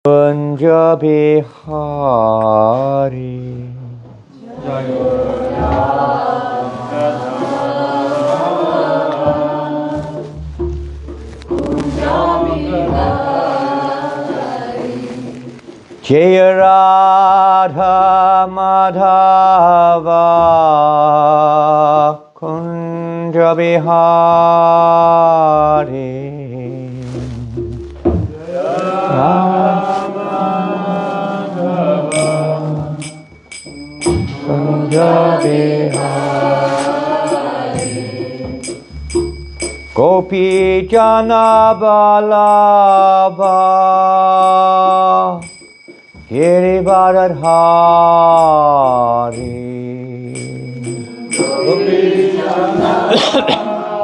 Kunja Bihari Jaya Radha Madhava Kunja Bihari Gopi Jana Balabha Girivardhari Gopi Jana Balabha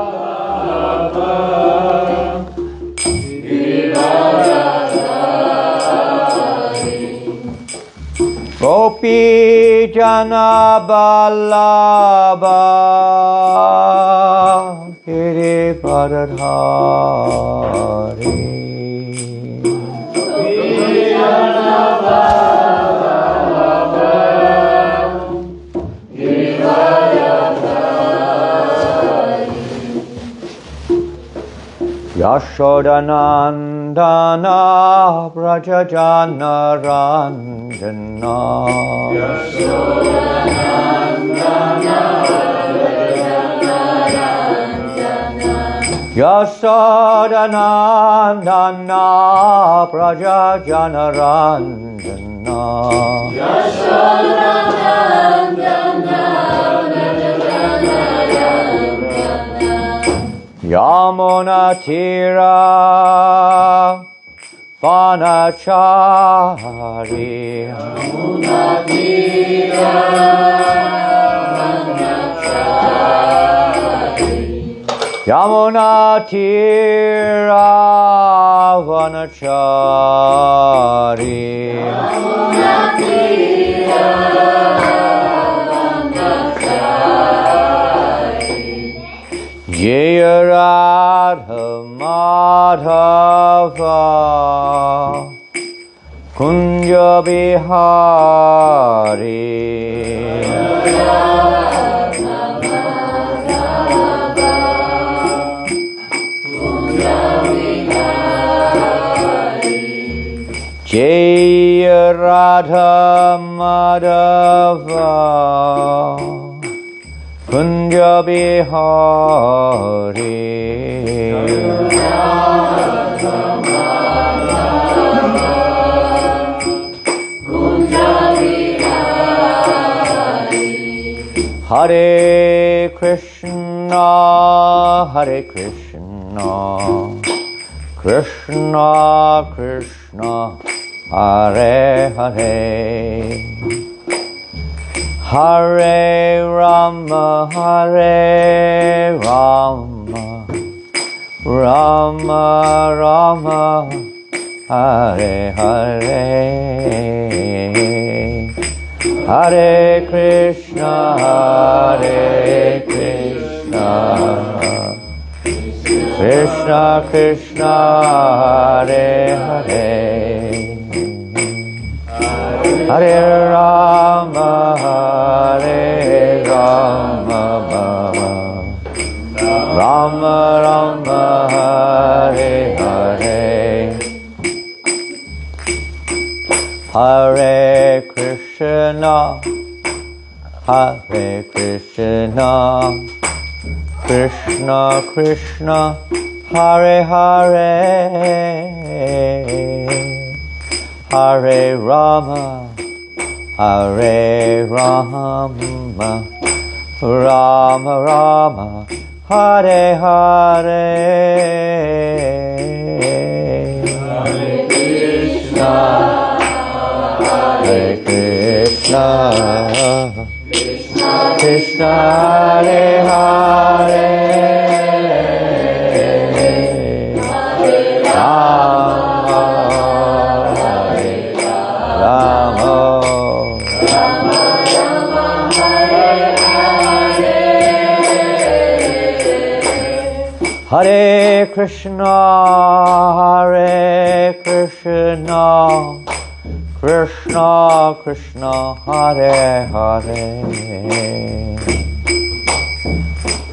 Gopi Jana Balabha Girivardhari Yashodanandana Brajajana Randana Yashodanandana Brajajana Randana Yamuna Tira Vanachari Yamuna Tira Vanachari Yamuna Tira Vanachari Yamuna Tira Jaya Radha Madhava Kunja Bihari Jaya Radha Madhava Kunja Bihari Hare Krishna Hare Krishna Krishna Krishna Hare Hare Hare Rama, Hare Rama, Rama Rama, Hare Hare, Hare Krishna, Hare Krishna, Krishna Krishna, Hare Hare. Hare Rama, Hare Rama, Rama Rama, Hare Hare. Hare Krishna, Hare Krishna, Krishna Krishna, Hare Hare, Hare Rama, Hare Rama, Rama Rama, Hare Hare. Hare Krishna, Hare Krishna, Krishna Krishna, Hare Hare, Hare Rama, Hare Rama, Rama Rama, Hare Hare, Hare Krishna, Hare Krishna, Krishna Krishna, Hare Hare,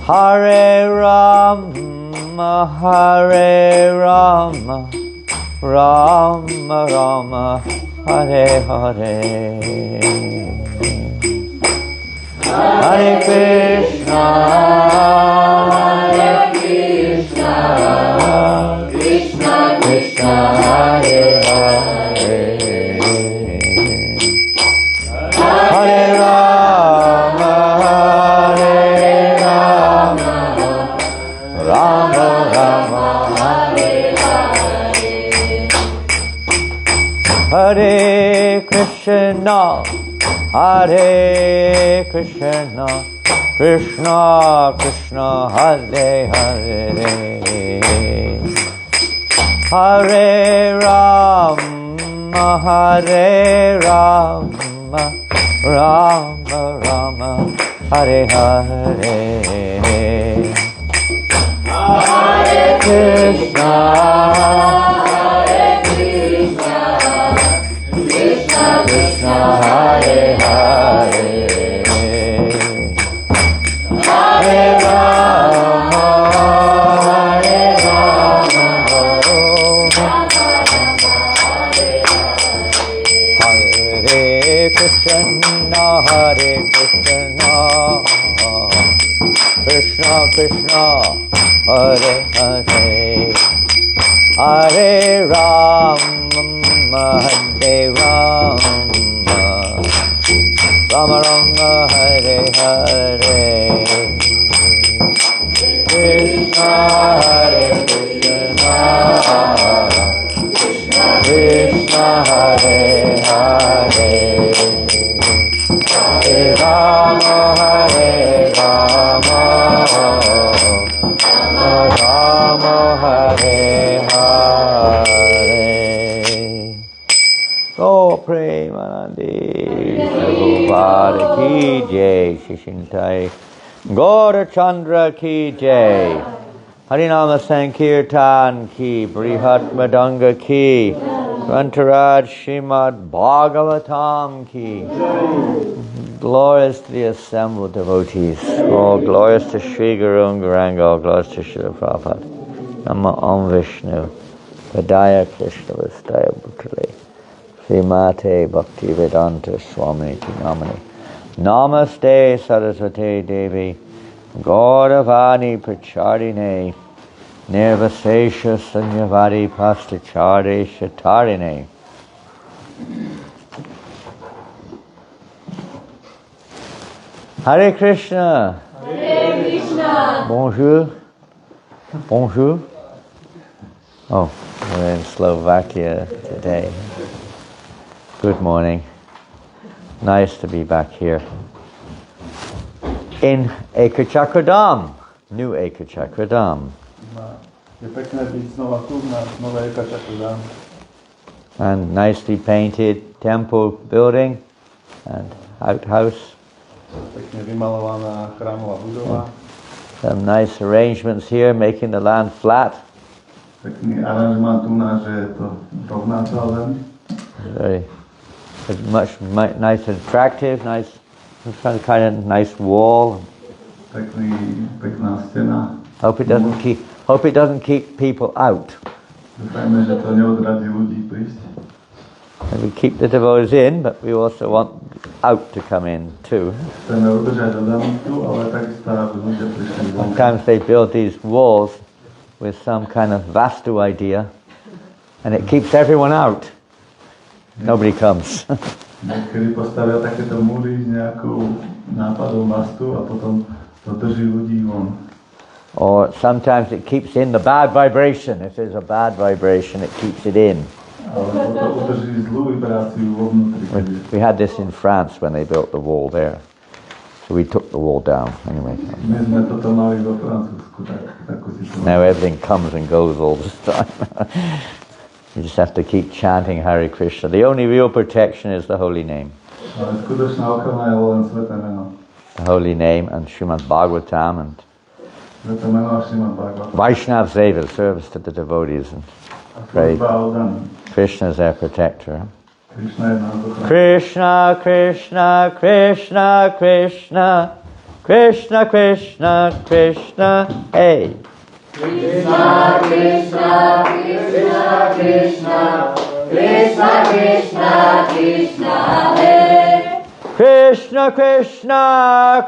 Hare Rama, Hare Rama, Rama Rama, Hare Hare, Hare Krishna, Hare Krishna, Krishna Krishna, Hare Hare, Hare Rama, Hare Rama, Rama Rama, Hare Hare, Hare Krishna, Hare Krishna, Krishna Krishna, Hare Hare, Hare Rama, Hare Rama, Rama Rama, Hare Hare, Hare Krishna, Hare Krishna, Krishna Krishna, Hare Hare, Hare Rama, Hare Rama, Hare Krishna, Hare Krishna, Krishna Krishna, Hare Hare, Hare Rama, Hare Rama, Rama Rama, Hare Hare, Krishna Hare Krishna, Krishna Hare Hare, Hare Rama, Hare Rama, Rama Hare Hare. Go Premanandi, Prabhupada ki jai, Shishintai Gaura Chandra ki jai, Harinama Sankirtan ki, Brihat Madanga ki, Grantaraj Srimad Bhagavatam ki. Glorious to the assembled devotees. All glorious to Sri Guru and Gauranga. All glorious to Srila Prabhupada. Nama Om Vishnu. Padaya Krishna Vastaya Bhutale. Srimate Bhaktivedanta Swami Namani. Namaste Saraswate Devi. Gauravani Prachardine. Nirvasesha Sanyavadi Pastachare Shatarine. Hare Krishna. Hare Krishna. Bonjour. Bonjour. Oh, we're in Slovakia today. Good morning. Nice to be back here in Ekacakra Dham, new Ekacakra Dham. Je pekné byť znova tu na nové Ekacakra. And nicely painted temple building and outhouse. Pekne vymalovaná chrámová budova. Some nice arrangements here, making the land flat. Pekný aranžmán tu na, že je to rovná tá zem. Very much nice and attractive, nice kind of nice wall. Pekná stena. Hope it doesn't keep people out. Dúfajme, že to neodradí ľudí prísť. And we keep the devotees in, but we also want out to come in too. Chceme udržať tu, ale takisto, aby ľudia prišli von. Sometimes they build these walls with some kind of vastu idea, and it keeps everyone out. Nobody comes. Niekedy postavia takéto múry s nejakou nápadou mastu a potom to drží ľudí von. Or sometimes it keeps in the bad vibration. If there's a bad vibration, it keeps it in. We had this in France when they built the wall there. So we took the wall down anyway. Now everything comes and goes all the time. You just have to keep chanting Hare Krishna. The only real protection is the holy name. The holy name and Srimad Bhagavatam and Vaishnav Seva, service to the devotees and praise. Krishna is our protector. Krishna je nás ochránca. Krishna, Krishna, Krishna, Krishna, Krishna, Krishna, Krishna, hey. Krishna, Krishna, Krishna, Krishna, Krishna, Krishna, Krishna, Hare. Krishna, Krishna,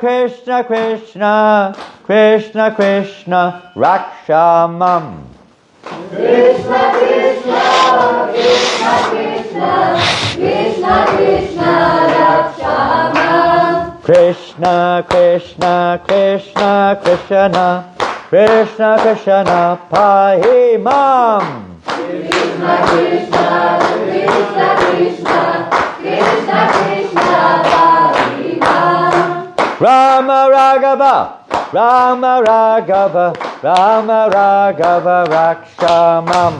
Krishna, Krishna, Krishna, Krishna, Rakshamam. Krishna, Krishna, Krishna, Krishna, Krishna, Krishna, Rakshama. Krishna, Krishna, Krishna, Krishna, Krishna, Krishna, Pahimam. Krishna, Krishna, Krishna, Krishna, Krishna, Krishna, Parima. Rama Raghava, Rama Raghava, Rama Raghava, Rakshamam.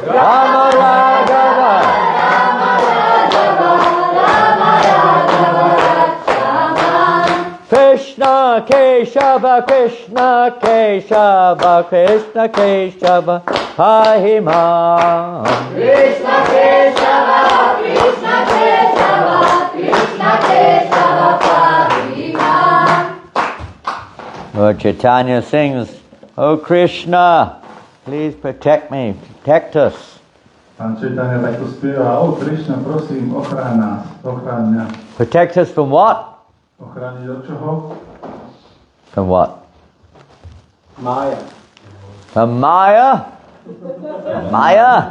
Rama Raghava. Krishna Keshava, Krishna Keshava, Krishna Keshava, Pahimam. Krishna, Keshava, Krishna, Keshava, Krishna, Keshava, Parima. Lord Chaitanya sings, "Oh Krishna, please protect me, protect us." Pán Chaitanya takto spieva, o Krishna, prosím, ochráň nás, ochráň mňa. Protect us from what? Ochrániť od čoho? From what? Maya. From Maya? Maya?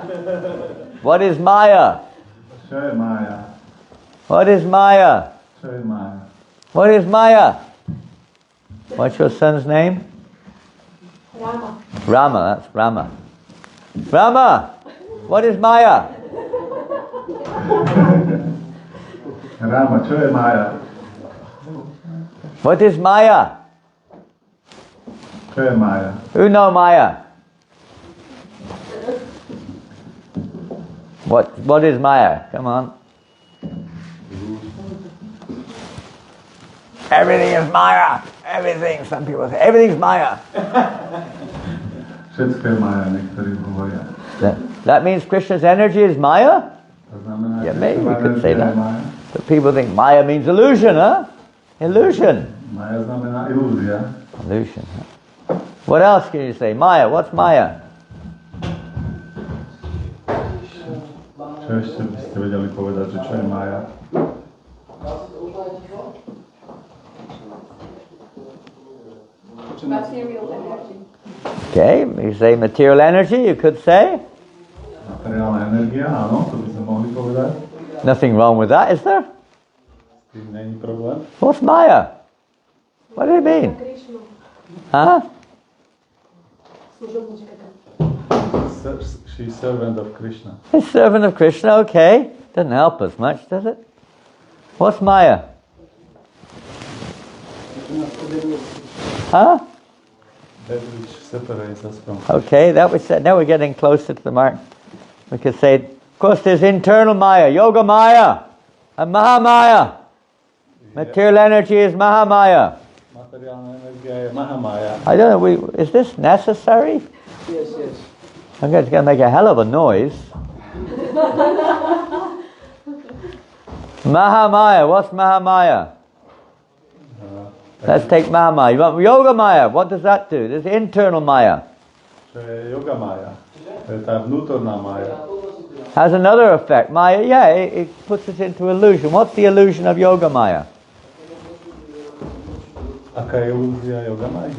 What is Maya? Čo je Mája? What is Maya? Čo je Mája? What is Maya? What's your son's name? Rama. Rama, that's Rama. Rama! What is Maya? Ráma, čo je Mája? What is Maya? Čo je Mája? Who know Maya? What is Maya? Come on. Everything is Maya. Everything. Some people say everything's Maya. Všetko je Mája, niektorí hovoria. That means Krishna's energy is Maya? To znamená, Yeah, že maybe we Krishna could say energia je that. Mája. But people think Maya means illusion, huh? Illusion. Mája znamená ilúzia. Illusion. Huh? What else can you say? Maya. What's Maya? Čo ešte by ste vedeli povedať, že čo je Mája? Material energy. Okay, you say material energy, you could say. Materiálna energia, áno, to by sme mohli povedať. Nothing wrong with that, is there? S tým není problém. What's Maya? What do you mean? Huh? She's servant of Krishna. A servant of Krishna, okay. Doesn't help us much, does it? What's Maya? Huh? That which separates us from Okay, that was said. Now we're getting closer to the mark. We could say, of course, there's internal Maya, Yoga Maya, and Mahamaya. Material energy is Mahamaya. Materiálna energia je Mahamaya. I don't know, is this necessary? Yes, yes. I'm going to make a hell of a noise. Mahamaya, what's Mahamaya? Let's take Mahamaya. You want Yoga Maya, what does that do? There's internal Maya. Čo je Yoga Maya? To je tá vnútorná Maya. Has another effect. Maya, yeah, it puts us into illusion. What's the illusion of Yoga Maya? Aká je ilúzia Yoga Maya?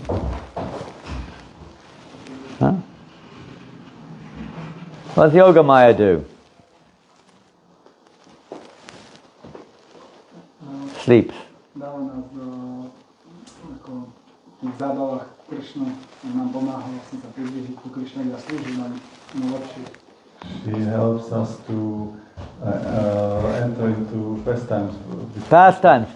Huh? What does Yoga Maya do? Sleeps. Dáva nás do ako, tých zábavách Krishna a nám pomáha vlastne sa priblížiť ku Krishnovi a slúži nám lepšie. She helps us to enter into pastimes. Pastimes.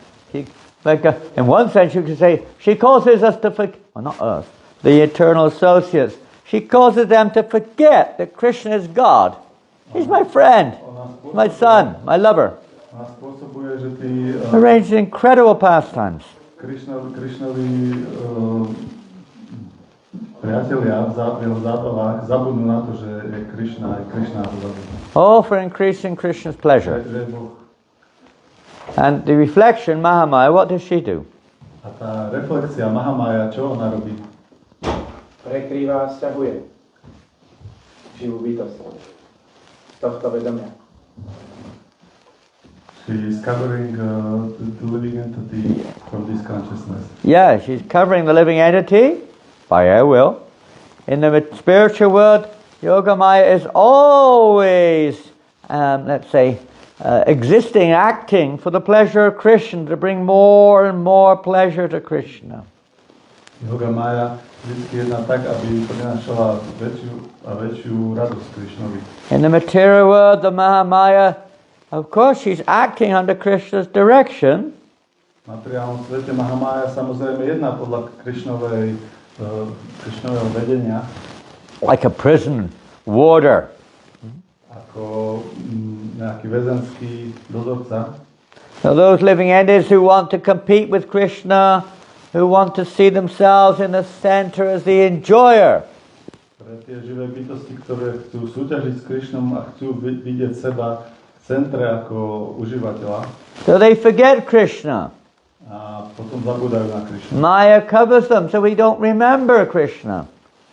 In one sense you could say, she causes us to forget, well not us, the eternal associates. She causes them to forget that Krishna is God. He's my friend, my son, my lover. Ona spôsobuje, že tí Arranged priatelia v jeho zábavách zabudnú na to, že je Krishna, aj Krishna to zabudnú. All for increasing Krishna's pleasure. Že je Boh. And the reflection, Mahamaya, what does she do? A tá reflexia Mahamaya, čo ona robí? Prekrýva, sťahuje živú bytosť z tohto vedomia. She is covering the living entity from this consciousness. Yeah, she's covering the living entity by her will. In the spiritual world, Yogamaya is always, let's say, existing, acting for the pleasure of Krishna, to bring more and more pleasure to Krishna. Yogamaya vždy jedná tak, aby prinášala väčšiu a väčšiu radosť Krishnovi. In the material world, the Mahamaya, of course, she's acting under Krishna's direction. V materiálnom svete Mahamaya samozrejme jedná podľa Krishnového vedenia. Like a prison warder. Ako nejaký väzenský dozorca. So those living entities who want to compete with Krishna, who want to see themselves in the center as the enjoyer. Pre tie živé bytosti, ktoré chcú súťažiť s Krishnom a chcú vidieť seba v centre ako užívateľa. So they forget Krishna. A potom zabúdajú na Krishna. Maya covers them so we don't remember Krishna.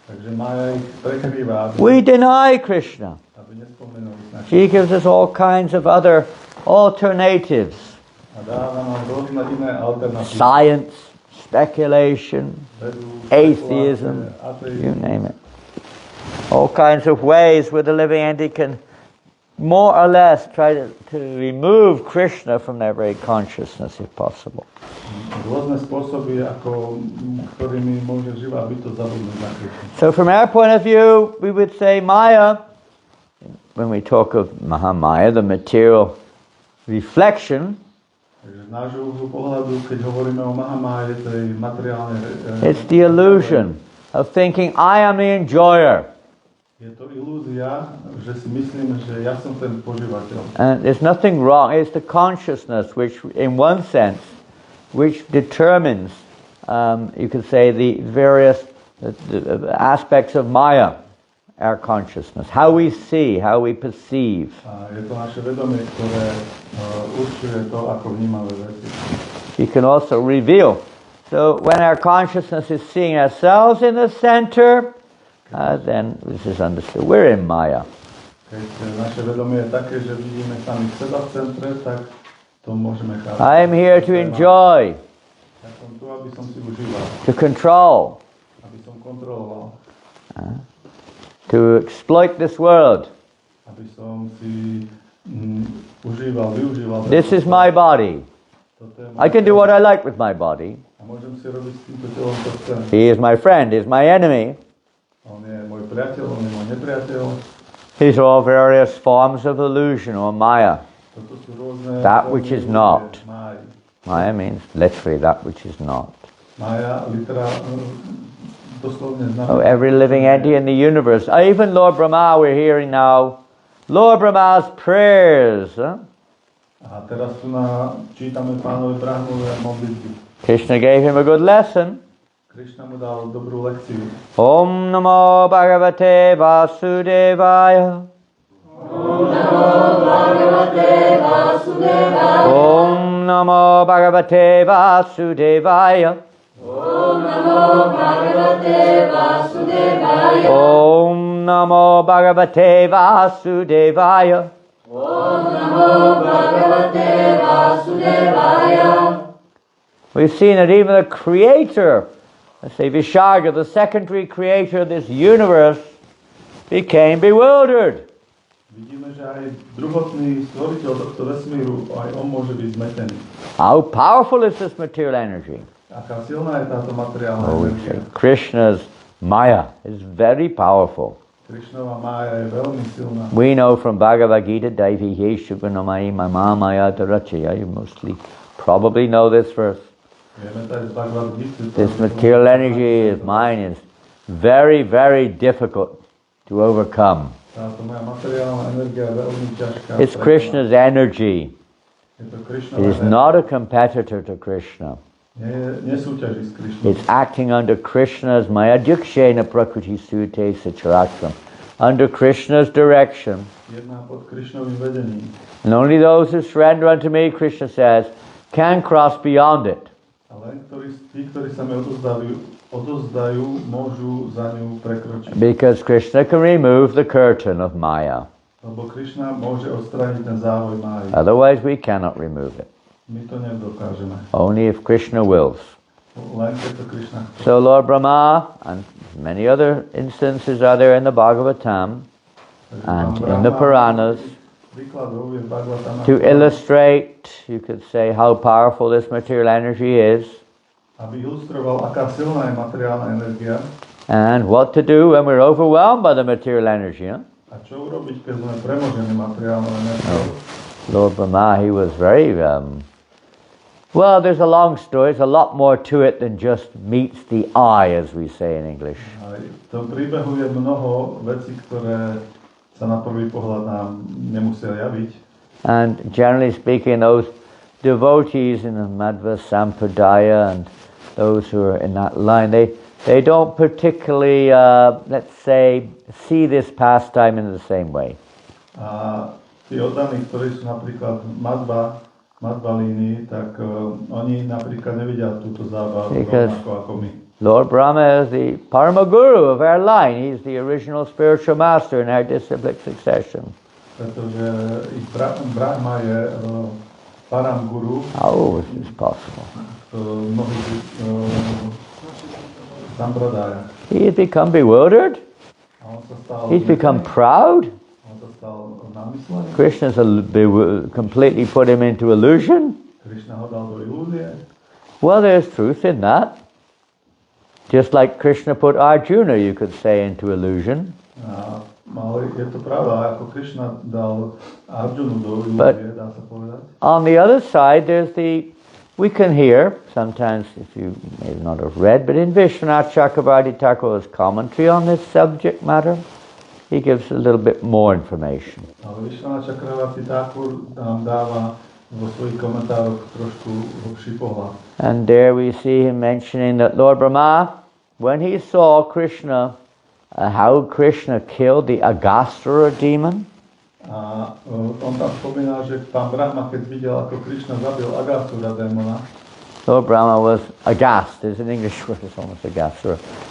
Takže Maya ich prekrýva, We deny Krishna. aby nespomenuli na She gives us all kinds of other alternatives. A dáva nám rôzne iné alternatívy. Science, speculation, Vedu, atheism, ateizmus. you name it. All kinds of ways where the living entity can more or less try to remove Krishna from their very consciousness if possible. Rôzne spôsoby, ktorými môže živá bytosť zabudnúť na Krishna. So from our point of view, we would say Maya, when we talk of Mahamaya, the material reflection, Takže z nášho uhlu pohľadu, keď hovoríme o Mahamáje, tej materiálnej it's the illusion of thinking I am the enjoyer. je to ilúzia, že si myslíme, že ja som ten požívateľ. And there's nothing wrong. It's the consciousness which, in one sense, which determines, you could say, the various aspects of Maya, our consciousness. How we see, how we perceive. A je to naše vedomie, ktoré určuje to, ako vnímame veci. You can also reveal. So when our consciousness is seeing ourselves in the center, then this is understood. We're in Maya. Keď naše vedomie je také, že vidíme sami seba v centre, tak to môžeme chápať. I'm here to enjoy, Ja som tu, aby som si užíval, to control, aby som kontroloval, to exploit this world. aby som si využíval. This is my body. Toto je I can do what I like with my body. A môžem si robiť s týmto telom, čo chcem. He is my friend, he is my enemy. On je môj priateľ, on je môj nepriateľ. These are all various forms of illusion or Maya. Toto sú rôzne That which is not. Máj. Maya means literally that which is not. Mája doslovne Oh, znamená. every living entity in the universe. Even Lord Brahma, we're hearing now. Lord Brahma's prayers. A teraz tu čítame pánovi Brahmové modlitby. Krishna gave him a good lesson. Krishna mu dal dobrú lekciu. Om Namo Bhagavate Vasudevaya. Om Namo Bhagavate Vasudevaya. Om Namo Bhagavate Vasudevaya. Om Namo Bhagavate Vasudevaya. Om Namo Bhagavate Vasudevaya. Om Namo Bhagavate Vasudevaya. We've seen that even the creator, let's say Visharga, the secondary creator of this universe, became bewildered. Vidíme, že aj druhotný stvoriteľ tohto vesmíru, aj on môže byť zmetený. How powerful is this material energy? Aká silná je táto materiálna We say energia. Krishna's Maya is very powerful. Krishnova mája je veľmi silná. We know from Bhagavad Gita, Daivi Yeshuganamai Mama Maya Darachaya. You mostly probably know this verse. Vieme to aj z Bhagavad Gita. This material energy is mine is very, very difficult to overcome. Táto moja materiálna energia je veľmi ťažká. It's Krishna's energy. Je to It Krishnova is energia. not a competitor to Krishna. Nesúťaží s Krišnou. It's acting under Krishna's Maya Dikshena Prakriti Sute Sacharaktram. Under Krishna's direction. Jedná pod Krišnovým vedením. And only those who surrender unto me, Krishna says, can cross beyond it. A len tí, ktorí sa mi odozdajú, môžu za ňu prekročiť. Because Krishna can remove the curtain of Maya. Lebo Krišna môže odstrániť ten závoj máji. Otherwise we cannot remove it. My to nedokážeme. Only if Krishna wills. Len keď to Krišna chce. So Lord Brahma, and many other instances are there in the Bhagavatam and in the Puranas, to illustrate, you could say, how powerful this material energy is, aby ilustroval, aká silná je materiálna energia. and what to do when we're overwhelmed by the material energy. Huh? A čo urobiť, keď sme premožení materiálnou energiou? Lord Brahma, he was very, well, there's a long story. There's a lot more to it than just meets the eye, as we say in English. Aj v tom príbehu je mnoho vecí, ktoré sa na prvý pohľad nám nemusia javiť. And generally speaking, those devotees in the Madhva Sampradaya and those who are in that line, they don't particularly, let's say, see this pastime in the same way. A tí oddaní, ktorí sú napríklad Madhva línii, tak oni napríklad nevidia túto zábavu rovnako ako my. Lord Brahma is the Parama Guru of our line. He's the original spiritual master in our disciplic succession. Pretože ich Brahma je Param Guru. How is this possible? Mnohých Sampradaya. He has become bewildered. He's become proud. Krishna's completely put him into illusion. Well, there's truth in that. Just like Krishna put Arjuna, you could say, into illusion. But on the other side, there's we can hear, sometimes if you may not have read, but in Vishwanath Chakravarti Thakur's commentary on this subject matter, he gives a little bit more information. Vishwanath Chakravarti Thakur nám dáva vo svojich komentároch trošku hlbší pohľad. And there we see him mentioning that Lord Brahma, when he saw Krishna, how Krishna killed the Agasura demon. A on tam spomína, že pán Brahma, keď videl, ako Krishna zabil Agasura démona. Lord Brahma was aghast. There's an English word, it's almost aghast.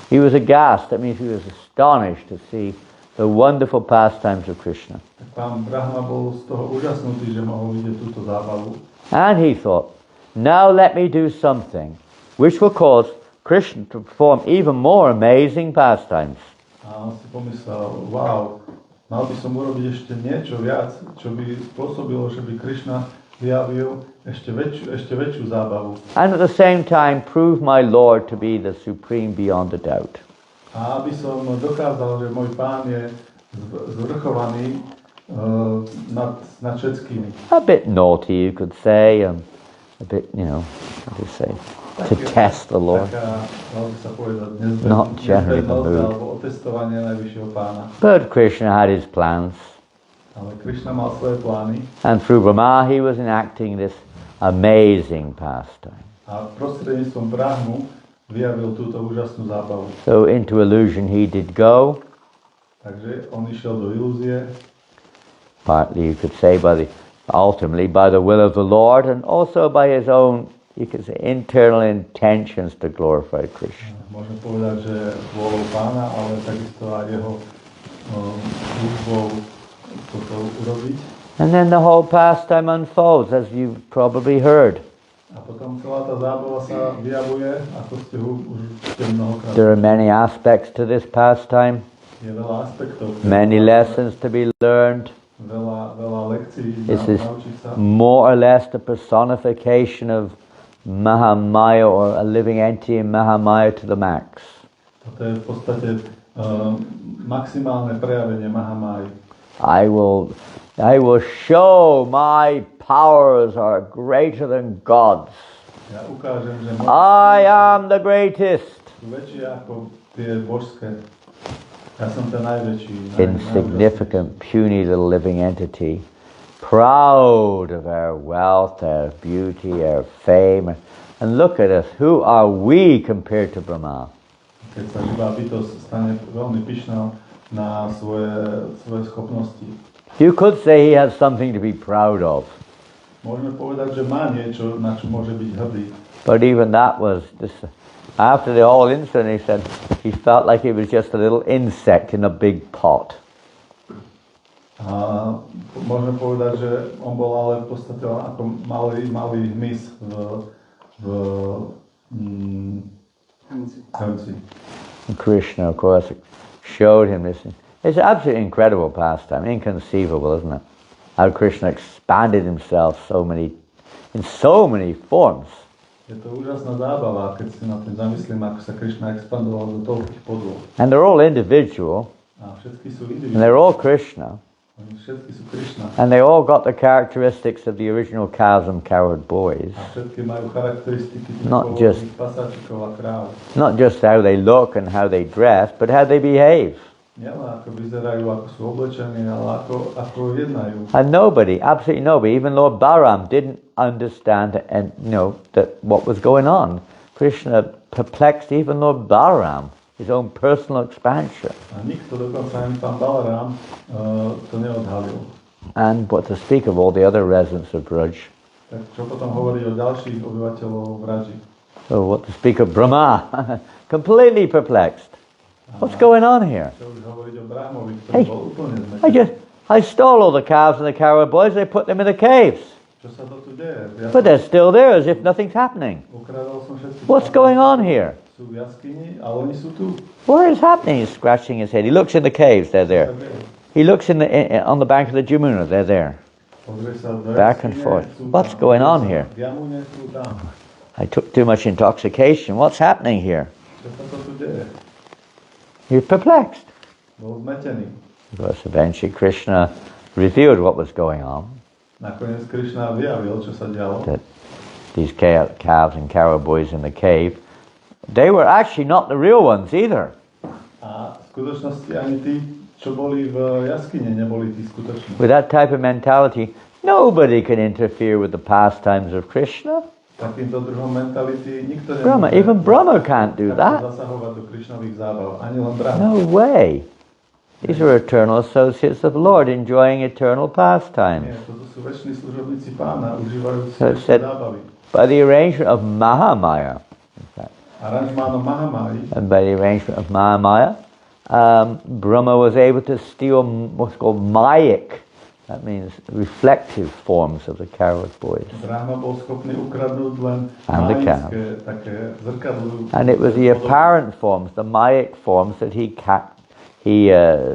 He was aghast. That means he was astonished to see the wonderful pastimes of Krishna. Pán Brahma bol z toho úžasnutý, že mohol vidieť túto zábavu. And he thought, now let me do something which will cause Krishna to perform even more amazing pastimes. A on si pomyslel, wow, mal by som urobiť ešte niečo viac, čo by spôsobilo, že by Krishna vyjavil ešte väčšiu zábavu. And at the same time prove my Lord to be the supreme beyond a doubt. A aby som dokázal, že môj pán je zvrchovaný nad všetkými. A bit naughty, you could say, a bit, what do you say, to test the Lord. Not generally the mood. But Krishna had his plans. And through Brahma he was enacting this amazing pastime. So into illusion he did go. Partly you could say ultimately by the will of the Lord, and also by his own, you could say, internal intentions to glorify Krishna. Môžem povedať, že vôľou pána, ale takisto aj jeho túžbou toto urobiť. And then the whole pastime unfolds, as you've probably heard. A potom celá tá zábava sa vyjavuje, ako ste už mnohokrát. There are many aspects to this pastime. Je veľa aspektov. Many lessons to be learned. Veľa lekcií This is naučiť sa. more or less the personification of Mahamaya, or a living entity in Mahamaya to the max. Toto je v podstate maximálne prejavenie Mahamáji. I will show my powers are greater than God's. Ja ukážem, že I am the greatest. sú väčšie ako tie božské. Ja som ten najväčší. Insignificant, puny little living entity, proud of our wealth, our beauty, our fame, And look at us, who are we compared to Brahma? Keď sa živá bytosť stane veľmi pyšná na svoje schopnosti. You could say he has something to be proud of. Môžeme povedať, že má niečo, na čo môže byť hrdý. But even that was, after the whole incident, he said he felt like he was just a little insect in a big pot. A môžeme povedať, že on bol ale v podstate ako malý hmyz v hrnci. Krishna, of course, showed him this. It's an absolutely incredible pastime, inconceivable, isn't it? How Krishna expanded himself in so many forms. Je to úžasná zábava, keď si na tým zamyslím, ako sa Krishna expandoval do toľkých podôb. And they're all individual. A všetky sú And they're all Krishna. Všetky sú Krishna. And they all got the characteristics of the original cows and cowherd boys. A všetky majú charakteristiky Not just pasáčikov a kráv. Not just how they look and how they dress, but how they behave. Nielen ako vyzerajú, ako sú oblečení, ale ako jednajú. And nobody, absolutely nobody, even Lord Balaram didn't understand and that what was going on. Krishna perplexed even Lord Balaram, his own personal expansion. A nikto, dokonca ani pán Balaram, to neodhalil. And what to speak of all the other residents of Braj. Tak čo potom hovorí o ďalších obyvateľov Vraži? So what to speak of Brahma, completely perplexed. What's going on here? Čo už hovoriť o Brahmovi, ktorý bol úplne Hey, I stole all the calves and the cowherd boys, they put them in the caves. Čo sa to tu deje? But they're still there as if nothing's happening. Ukradol som všetky. What's going on here? Sú v jaskyni, ale oni sú tu. What is happening? He's scratching his head. He looks in the caves, they're there. He looks on the bank of the Jamuna, they're there. Back and forth. What's going on here? I took too much intoxication. What's happening here? Čo sa to tu deje? He's perplexed. Bol zmetený. Because eventually Krishna revealed what was going on. Nakoniec Krishna vyjavil, čo sa dialo. That these calves and cow boys in the cave, they were actually not the real ones either. A v skutočnosti ani tí, čo boli v jaskyne, neboli tí skutoční. With that type of mentality, nobody can interfere with the pastimes of Krishna. Takýmto druhom mentality nikto Brahma, even Brahma can't do that. zasahovať do Krishnových zábav, ani len Brahma. No way. These are eternal associates of the Lord, enjoying eternal pastimes. Nie, toto sú veční služobníci Pána, užívajú So it večné said, zábavy. by the arrangement of Mahamaya, in fact, Aranžmánom Mahamai, and by the arrangement of Mahamaya, Brahma was able to steal what's called Mayic. That means reflective forms of the cowherd boys. Brahma bol schopný ukradnúť len And the cow. majické, také zrkadlú. And it was the apparent forms, the Mayic forms, that he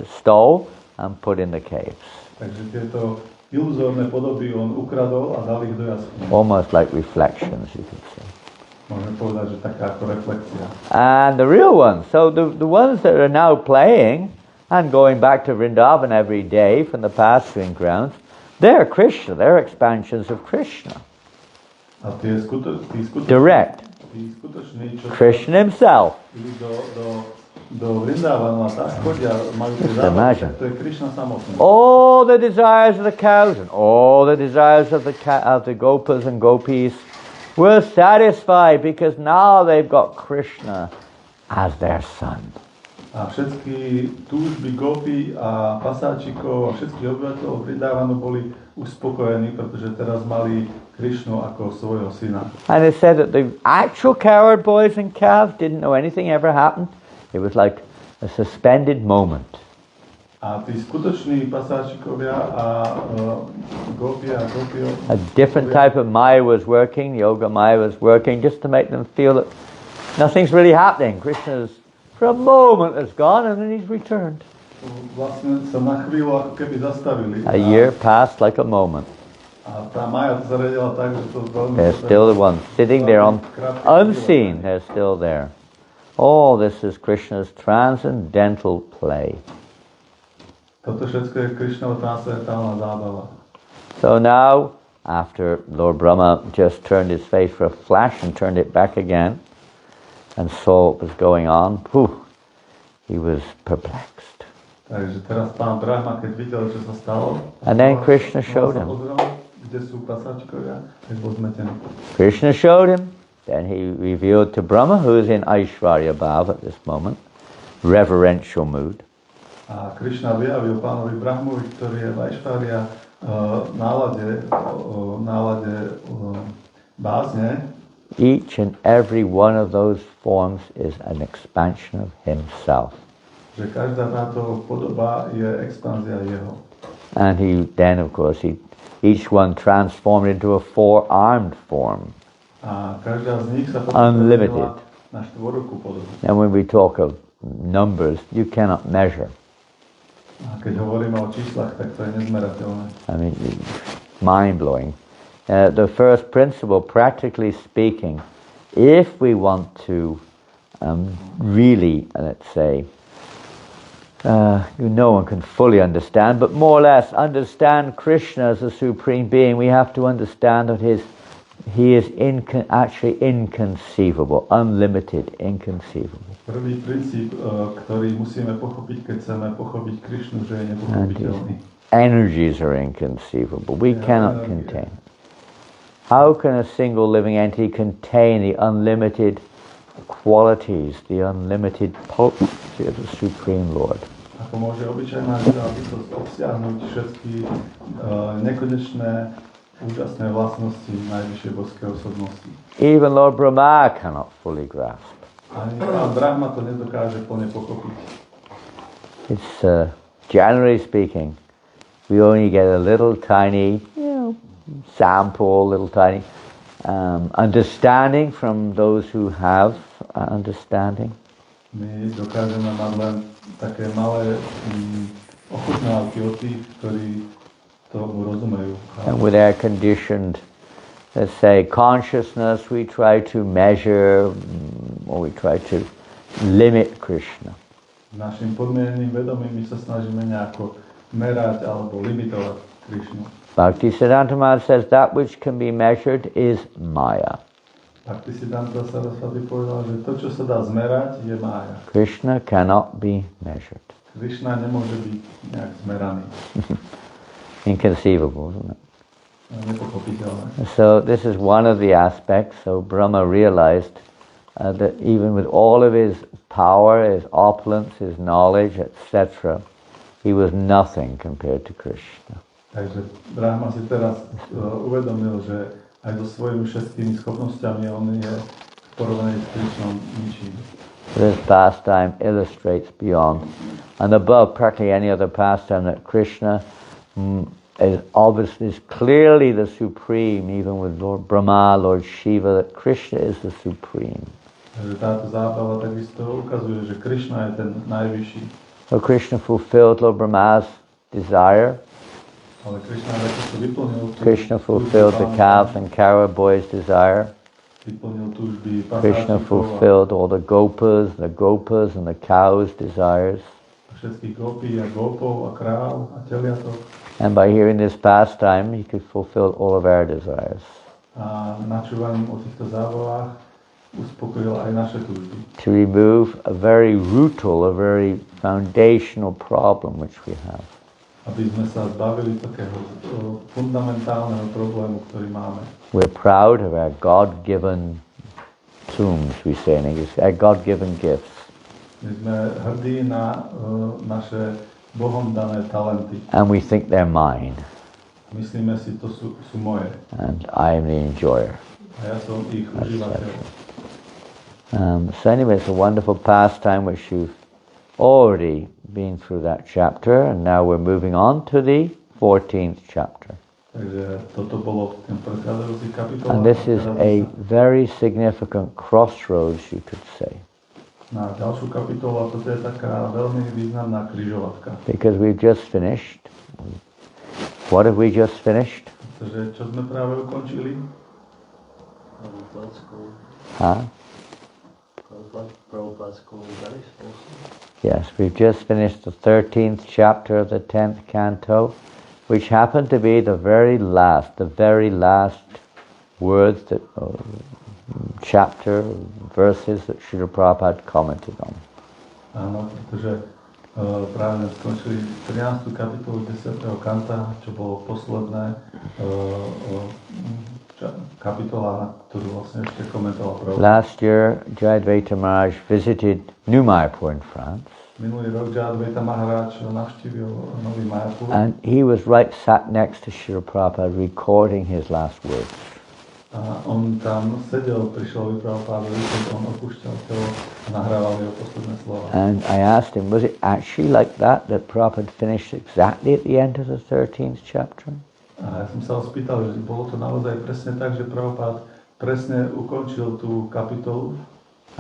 stole and put in the caves. Takže tieto iluzórne podoby on ukradol a dal ich do jaskyne. Almost like reflections, you could say. Môžeme povedať, že taká ako reflexia. And the real ones, so the ones that are now playing and going back to Vrindavan every day from the pasturing grounds, they're Krishna, they're expansions of Krishna. A tí Direct. tí skutoční, čo Krishna himself. idú do Vrindavanu a tak chodia, majú tie imagine. zábavy, to je Krishna samotný. All the desires of the cows and all the desires of the gopas and gopis were satisfied because now they've got Krishna as their son. A všetky túžby gopi a pasáčikov a všetkých obyvateľov Vrindavanu boli uspokojení, pretože teraz mali Krishnu ako svojho syna. And it said that the actual cowherd boys and calves didn't know anything ever happened. It was like a suspended moment. A tí skutoční pasáčikovia a gopi a gopio, A different type of Maya was working, yoga Maya was working, just to make them feel that nothing's really happening. Krishna's for a moment is gone and then he's returned. vlastne sa na chvíľu ako keby zastavili. A year passed like a moment. A tá Maja to zariadila tak, že to veľmi... They're still the ones sitting there unseen. They're still there. All this is Krishna's transcendental play. Toto všetko je Krishnova transcendentálna zábava. So now, after Lord Brahma just turned his face for a flash and turned it back again, and saw what was going on, he was perplexed. Takže teraz pán Brahma, keď videl, čo sa stalo, And then Krishna showed him. kde sú pasáčikovia, keď bol zmetený. Krishna showed him Then he revealed to Brahma, who is in Aishwarya Bhav at this moment, reverential mood. A Krishna vyjavil pánovi Brahmovi, ktorý je v Aishwarya nálade bázne. Each and every one of those forms is an expansion of himself. Že každá táto podoba je expanzia jeho. And he then, of course, each one transformed into a four-armed form. A každá z nich sa Unlimited. Na štvorokú podobu. And when we talk of numbers, you cannot measure. A keď hovoríme o číslach, tak to je nezmerateľné. I mean, mind-blowing. The first principle, practically speaking, if we want to really, let's say, no one can fully understand, but more or less understand Krishna as the Supreme Being, we have to understand that he is actually inconceivable, unlimited, inconceivable. Prvý princíp, ktorý musíme pochopiť, keď chceme pochopiť Krishnu, že je nepochopiteľný. Energies are inconceivable. We cannot contain. How can a single living entity contain the unlimited qualities, the unlimited potency of the Supreme Lord? Ako môže obyčajná živá bytosť obsiahnuť všetky nekonečné, úžasné vlastnosti najvyššej božskej osobnosti? Even Lord Brahma cannot fully grasp. Ani pán Brahma to nedokáže plne pochopiť. It's generally speaking, we only get a little tiny, sample, little tiny understanding from those who have understanding. My dokážeme mať len také malé ochutnávky od tých, ktorí tomu rozumejú. And with our conditioned, let's say, consciousness, we try to measure or we try to limit Krishna. Našim podmieneným vedomím my sa snažíme nejako merať alebo limitovať Krishnu. Bhaktisiddhanta Maharaj says that which can be measured is Maya. Bhaktisiddhanta Saraswati povedal, že to, čo sa dá zmerať, je Maya. Krishna cannot be measured. Krishna nemôže byť nejak zmeraný. Inconceivable, isn't it? Nepochopiteľné. So this is one of the aspects. So Brahma realized that even with all of his power, his opulence, his knowledge, etc., he was nothing compared to Krishna. Takže Brahma si teraz uvedomil, že aj so svojimi všetkými schopnosťami on je v porovnaní s Krishnom ničím. This pastime illustrates beyond and above practically any other pastime that Krishna is clearly the supreme, even with Lord Brahma, Lord Shiva, that Krishna is the supreme. Takže táto zábava takisto ukazuje, že Krishna je ten najvyšší. So Krishna fulfilled Lord Brahma's desire. Ale Krishna takisto vyplnil Krishna fulfilled the calf and cow boy's desire. Vyplnil túžby Krishna fulfilled all the gopas and the cows' desires. Všetkých gopí a gopov a kráv a teliatok. And by hearing this pastime, he could fulfill all of our desires. A načúvaním o týchto zábavách uspokojil aj naše túžby. To remove a very rootal, a very foundational problem which we have. Aby sme sa zbavili takého fundamentálneho problému, ktorý máme. We're proud of our God-given tombs, we say in English, our God-given gifts. My sme hrdí na naše Bohom dané talenty. And we think they're mine. Myslíme si, to sú moje. And I am the enjoyer. A ja som ich užívateľ. So anyway, it's a wonderful pastime which you've already been through that chapter, and now we're moving on to the 14th chapter. Takže toto bolo ten predchádzajúci kapitol. And this is a very significant crossroads, you could say. Na ďalšiu kapitolu, a toto je taká veľmi významná križovatka. Because we've just finished. What have we just finished? Takže čo sme práve ukončili? Huh? Yes, we've just finished the 13th chapter of the 10th canto, which happened to be the very last words that chapter, verses that Srila Prabhupada commented on. Áno, pretože práve skončili 13. kapitolu 10. kanta, čo bolo posledné kapitola, ktorú vlastne ešte komentoval Prabhupada. Last year, Jayadvaita Maharaj visited New Mayapur in France. Minulý rok Jayadvaita Maharaj navštívil Nový Mayapur. And he was sat next to Srila Prabhupada recording his last words. A on tam sedel, prišiel Prabhupada, keď on opúšťal telo a nahrával jeho posledné slova. And I asked him, was it actually like that Prabhupada finished exactly at the end of the 13th chapter? A ja som sa ho spýtal, že bolo to naozaj presne tak, že Prabhupada presne ukončil tú kapitolu.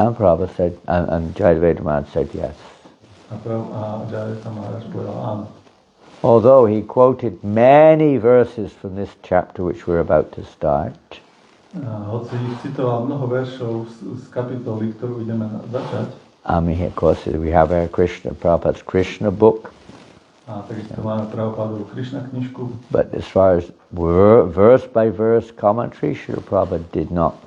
And Prabhupada said, and Jayadvaita Maharaj said yes. A Jayadvaita Maharaj povedal áno. Although he quoted many verses from this chapter which we're about to start. Hoci citoval mnoho veršov z kapitoly, ktorú ideme začať. I mean, of course, we have our Prabhupada's Krishna book. A takisto máme Prabhupádovú Krishna knižku. But as far as verse by verse commentary, Srila Prabhupada did not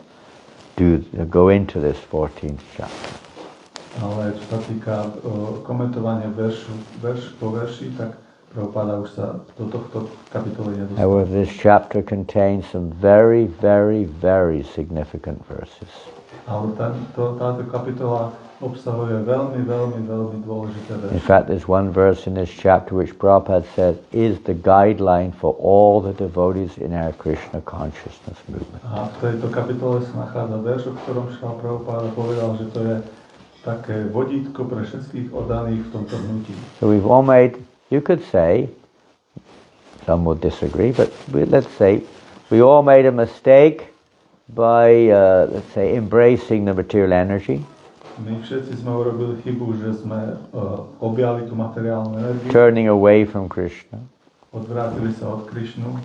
go into this 14th chapter. Ale čo sa týka komentovania verš po verši, tak Prabhupada už sa do tohto kapitoly nedostal. However, this chapter contains some very, very, very significant verses. Ale táto kapitola obsahuje veľmi, veľmi, veľmi dôležité verše. In fact, there's one verse in this chapter which Prabhupada says is the guideline for all the devotees in our Krishna consciousness movement. A v tejto kapitole sa nachádza verš, o ktorom Šrila Prabhupada povedal, že to je také vodítko pre všetkých oddaných v tomto hnutí. So we've all made, you could say, some will disagree, but let's say we all made a mistake by, let's say, embracing the material energy. My všetci sme urobili chybu, že sme objali tú materiálnu energiu. Turning away from Krishna. Odvrátili sa od Krishnu.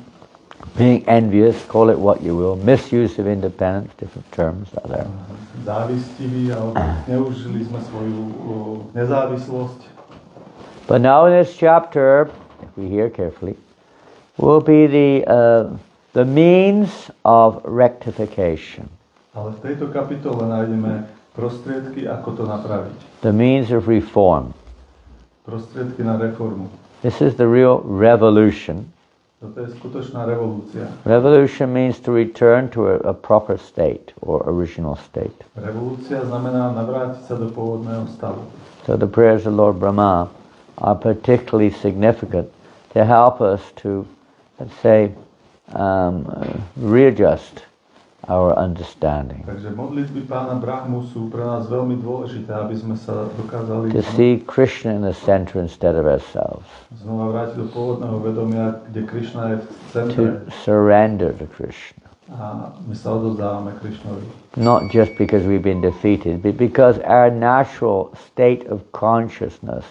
Being envious, call it what you will. Misuse of independence, different terms are there. Závistiví a neužili sme svoju nezávislosť. But now in this chapter, if we hear carefully, will be the means of rectification. Ale v tejto kapitole nájdeme prostriedky, ako to napraviť. The means of reform. Prostriedky na reformu. This is the real revolution. Toto je skutočná revolúcia. Revolution means to return to a proper state or original state. Revolúcia znamená navrátiť sa do pôvodného stavu. So the prayers of Lord Brahma are particularly significant to help us to, let's say, readjust our understanding. Takže modlitby Pána Brahmu sú pre nás veľmi dôležité, aby sme sa dokázali To see Krishna in the center instead of ourselves. znova vrátiť do pôvodného vedomia, kde Krishna je v centre. To surrender to Krishna. A my sa odozdávame Krishnovi. Not just because we've been defeated, but because our natural state of consciousness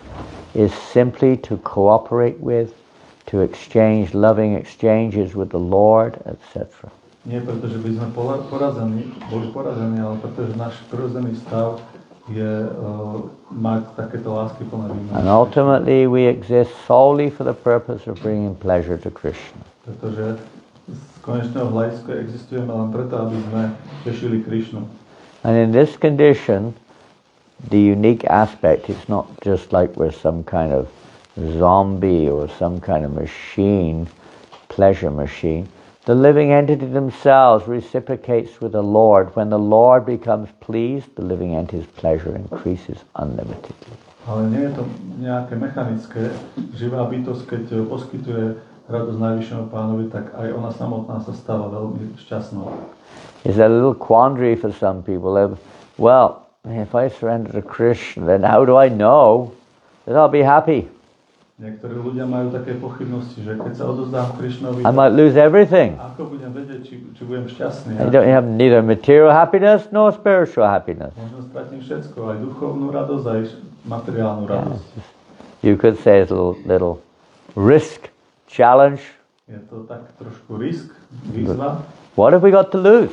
is simply to cooperate with, to exchange loving exchanges with the Lord, etc. Nie preto, že by sme boli porazení, ale pretože náš prirodzený stav je mať takéto láskyplné výmeny. And ultimately we exist solely for the purpose of bringing pleasure to Krishna. Pretože z konečného hľadiska existujeme len preto, aby sme tešili Krishnu. And in this condition, the unique aspect, it's not just like we're some kind of zombie or some kind of machine, pleasure machine. The living entity themselves reciprocates with the Lord. When the Lord becomes pleased, the living entity's pleasure increases unlimitedly. Ale nie je to nejaké mechanické. Živá bytosť, keď poskytuje radosť Najvyššiemu Pánovi, tak aj ona samotná sa stáva veľmi šťastnou. It's a little quandary for some people. Well, if I surrender to Krishna, then how do I know that I'll be happy? Niektorí ľudia majú také pochybnosti, že keď sa odozdám Krishnovi, I might lose everything. ako budem vedieť, či budem šťastný. I don't have neither material happiness nor spiritual happiness. Možno stratím všetko, aj duchovnú radosť, aj materiálnu radosť. You could say it's a little risk, challenge. Je to tak trošku risk, výzva. What have we got to lose?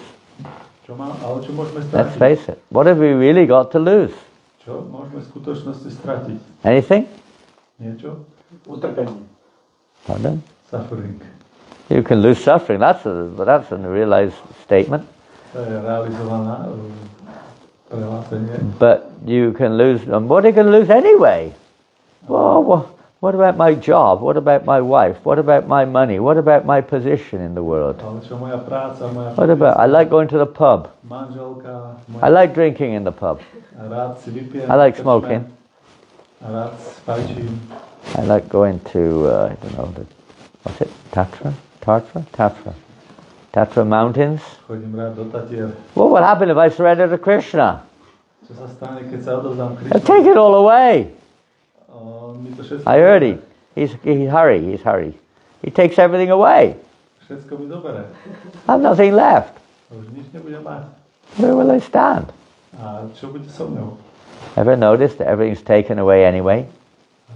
Ale čo môžeme Let's stratiť? face it. What have we really got to lose? Čo môžeme v skutočnosti stratiť? Anything? Niečo? Utrpenie. Pardon? Suffering. You can lose suffering. That's a realized statement. To je realizovaná prehlásenie. But you can lose, and what are you going to lose anyway? Well, What about my job? What about my wife? What about my money? What about my position in the world? Ale čo moja práca, moja What about, I like going to the pub. manželka, I like drinking in the pub. rád si vypijem. I like krčme, smoking. a rád fajčím. I like going to, I don't know, what's it? Tatra Mountains. Chodím rád do Tatier. What would happen if I surrendered to Krishna? Čo sa stane, keď sa odovzdám I'll take it Krišnovi? all away. On mi to všetko I heard he's hurry. He takes everything away. Všetko mi dobere. I have nothing left. Už nič nebudem mať. Where will I stand? A čo bude so mnou? Ever noticed that everything's taken away anyway?